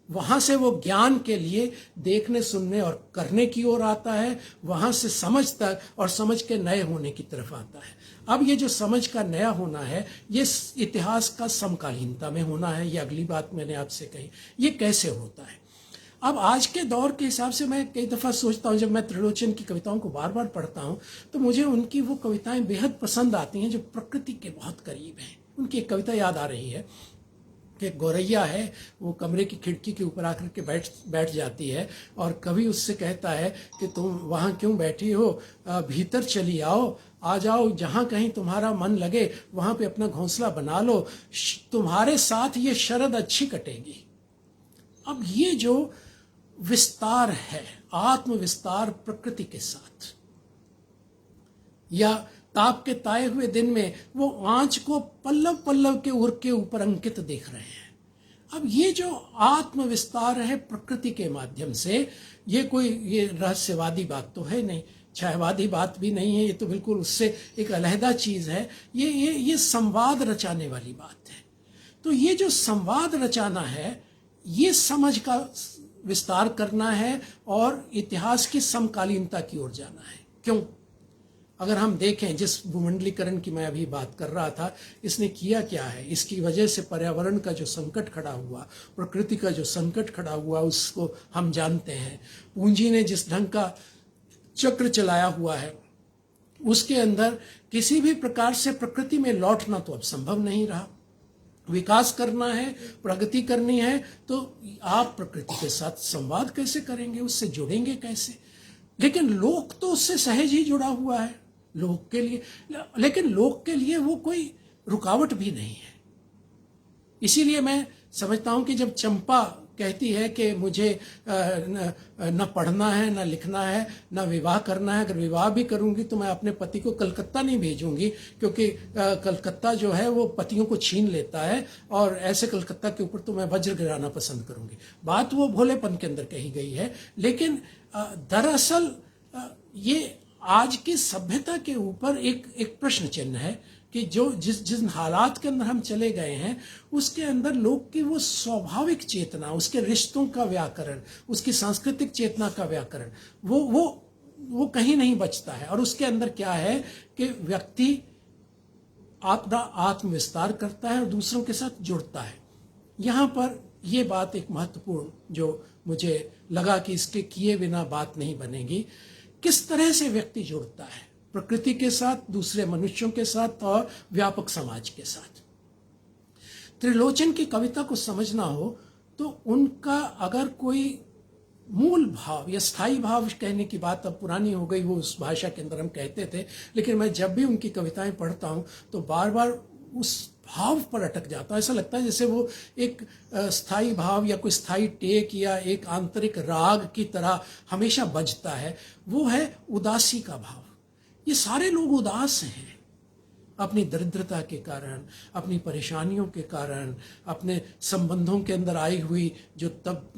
वहां से वो ज्ञान के लिए देखने, सुनने और करने की ओर आता है, वहां से समझ तक और समझ के नए होने की तरफ आता है। अब ये जो समझ का नया होना है, ये इतिहास का समकालीनता में होना है। ये अगली बात मैंने आपसे कही, ये कैसे होता है। अब आज के दौर के हिसाब से मैं कई दफ़ा सोचता हूँ, जब मैं त्रिलोचन की कविताओं को बार बार पढ़ता हूँ, तो मुझे उनकी वो कविताएं बेहद पसंद आती हैं जो प्रकृति के बहुत करीब हैं। उनकी एक कविता याद आ रही है कि गौरैया है, वो कमरे की खिड़की के ऊपर आकर के बैठ जाती है और कवि उससे कहता है कि तुम वहाँ क्यों बैठी हो, भीतर चली आओ, आ जाओ, जहाँ कहीं तुम्हारा मन लगे वहाँ पे अपना घोंसला बना लो, तुम्हारे साथ ये शरद अच्छी कटेगी। अब ये जो विस्तार है, आत्म विस्तार प्रकृति के साथ, या ताप के ताए हुए दिन में वो आंच को पल्लव पल्लव के उर के ऊपर अंकित देख रहे हैं। अब ये जो आत्म विस्तार है प्रकृति के माध्यम से, ये कोई ये रहस्यवादी बात तो है नहीं, छायावादी बात भी नहीं है, ये तो बिल्कुल उससे एक अलहदा चीज है। ये संवाद रचाने वाली बात है। तो ये जो संवाद रचाना है, ये समझ का विस्तार करना है और इतिहास की समकालीनता की ओर जाना है। क्यों? अगर हम देखें, जिस भूमंडलीकरण की मैं अभी बात कर रहा था, इसने किया क्या है। इसकी वजह से पर्यावरण का जो संकट खड़ा हुआ, प्रकृति का जो संकट खड़ा हुआ, उसको हम जानते हैं। पूंजी ने जिस ढंग का चक्र चलाया हुआ है, उसके अंदर किसी भी प्रकार से प्रकृति में लौटना तो अब संभव नहीं रहा। विकास करना है, प्रगति करनी है, तो आप प्रकृति के साथ संवाद कैसे करेंगे, उससे जुड़ेंगे कैसे। लेकिन लोक तो उससे सहज ही जुड़ा हुआ है लोक के लिए, लेकिन लोक के लिए वो कोई रुकावट भी नहीं है। इसीलिए मैं समझता हूं कि जब चंपा कहती है कि मुझे न पढ़ना है, न लिखना है, न विवाह करना है, अगर विवाह भी करूंगी तो मैं अपने पति को कलकत्ता नहीं भेजूंगी, क्योंकि कलकत्ता जो है वो पतियों को छीन लेता है, और ऐसे कलकत्ता के ऊपर तो मैं वज्र गिराना पसंद करूंगी। बात वो भोलेपन के अंदर कही गई है, लेकिन दरअसल ये आज की सभ्यता के ऊपर एक प्रश्न चिन्ह है कि जो जिस हालात के अंदर हम चले गए हैं उसके अंदर लोग की वो स्वाभाविक चेतना, उसके रिश्तों का व्याकरण, उसकी सांस्कृतिक चेतना का व्याकरण वो कहीं नहीं बचता है। और उसके अंदर क्या है कि व्यक्ति अपना आत्म विस्तार करता है और दूसरों के साथ जुड़ता है। यहाँ पर ये बात एक महत्वपूर्ण जो मुझे लगा कि इसके किए बिना बात नहीं बनेगी, किस तरह से व्यक्ति जुड़ता है प्रकृति के साथ, दूसरे मनुष्यों के साथ और व्यापक समाज के साथ। त्रिलोचन की कविता को समझना हो तो उनका अगर कोई मूल भाव या स्थायी भाव कहने की बात अब पुरानी हो गई, वो उस भाषा के अंदर हम कहते थे, लेकिन मैं जब भी उनकी कविताएं पढ़ता हूं तो बार बार उस भाव पर अटक जाता हूं। ऐसा लगता है जैसे वो एक स्थायी भाव या कोई स्थायी टेक या एक आंतरिक राग की तरह हमेशा बजता है। वो है उदासी का भाव। ये सारे लोग उदास हैं अपनी दरिद्रता के कारण, अपनी परेशानियों के कारण, अपने संबंधों के अंदर आई हुई जो तब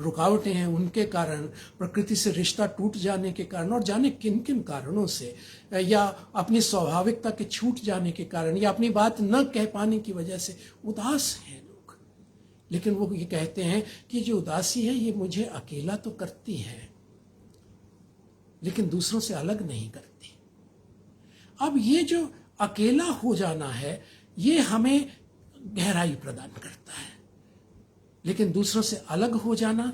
रुकावटें हैं उनके कारण, प्रकृति से रिश्ता टूट जाने के कारण और जाने किन किन कारणों से, या अपनी स्वाभाविकता के छूट जाने के कारण, या अपनी बात न कह पाने की वजह से उदास हैं लोग। लेकिन वो ये कहते हैं कि जो उदासी है ये मुझे अकेला तो करती है लेकिन दूसरों से अलग नहीं करती। अब ये जो अकेला हो जाना है ये हमें गहराई प्रदान करता है, लेकिन दूसरों से अलग हो जाना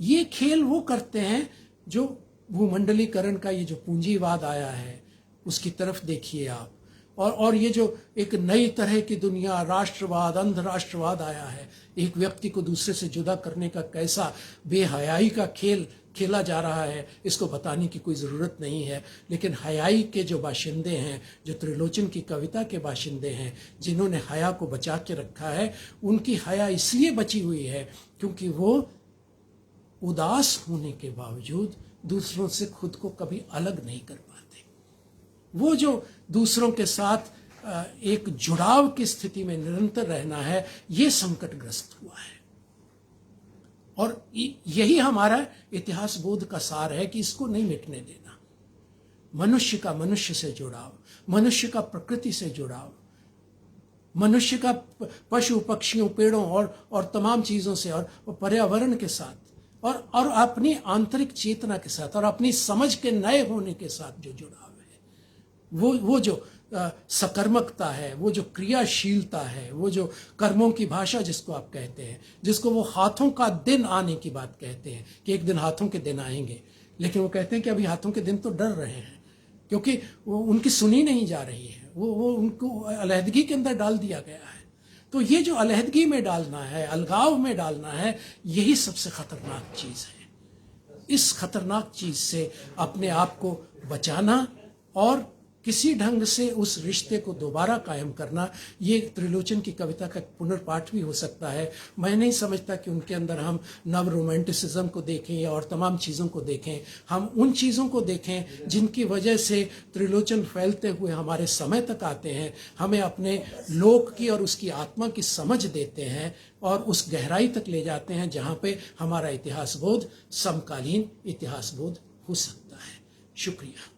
ये खेल वो करते हैं जो भूमंडलीकरण का ये जो पूंजीवाद आया है उसकी तरफ देखिए आप, और ये जो एक नई तरह की दुनिया राष्ट्रवाद, अंध राष्ट्रवाद आया है, एक व्यक्ति को दूसरे से जुदा करने का कैसा बेहयाई का खेल खेला जा रहा है, इसको बताने की कोई ज़रूरत नहीं है। लेकिन हयाई के जो बाशिंदे हैं, जो त्रिलोचन की कविता के बाशिंदे हैं, जिन्होंने हया को बचा के रखा है, उनकी हया इसलिए बची हुई है क्योंकि वो उदास होने के बावजूद दूसरों से खुद को कभी अलग नहीं कर पाते। वो जो दूसरों के साथ एक जुड़ाव की स्थिति में निरंतर रहना है, ये संकटग्रस्त हुआ है। और यही हमारा इतिहास बोध का सार है कि इसको नहीं मिटने देना। मनुष्य का मनुष्य से जुड़ाव, मनुष्य का प्रकृति से जुड़ाव, मनुष्य का पशु पक्षियों पेड़ों और तमाम चीज़ों से और पर्यावरण के साथ और अपनी आंतरिक चेतना के साथ और अपनी समझ के नए होने के साथ जो जुड़ाव है, वो जो सकर्मकता है, वो जो क्रियाशीलता है, वो जो कर्मों की भाषा जिसको आप कहते हैं, जिसको वो हाथों का दिन आने की बात कहते हैं कि एक दिन हाथों के दिन आएंगे, लेकिन वो कहते हैं कि अभी हाथों के दिन तो डर रहे हैं क्योंकि वो उनकी सुनी नहीं जा रही है, वो उनको अलहदगी के अंदर डाल दिया गया है। तो ये जो अलहदगी में डालना है, अलगाव में डालना है, यही सबसे खतरनाक चीज़ है। इस खतरनाक चीज़ से अपने आप को बचाना और किसी ढंग से उस रिश्ते को दोबारा कायम करना, ये त्रिलोचन की कविता का पुनर्पाठ भी हो सकता है। मैं नहीं समझता कि उनके अंदर हम नव रोमांटिसिज्म को देखें या और तमाम चीज़ों को देखें। हम उन चीज़ों को देखें जिनकी वजह से त्रिलोचन फैलते हुए हमारे समय तक आते हैं, हमें अपने लोक की और उसकी आत्मा की समझ देते हैं और उस गहराई तक ले जाते हैं जहाँ पे हमारा इतिहास बोध समकालीन इतिहास बोध हो सकता है। शुक्रिया।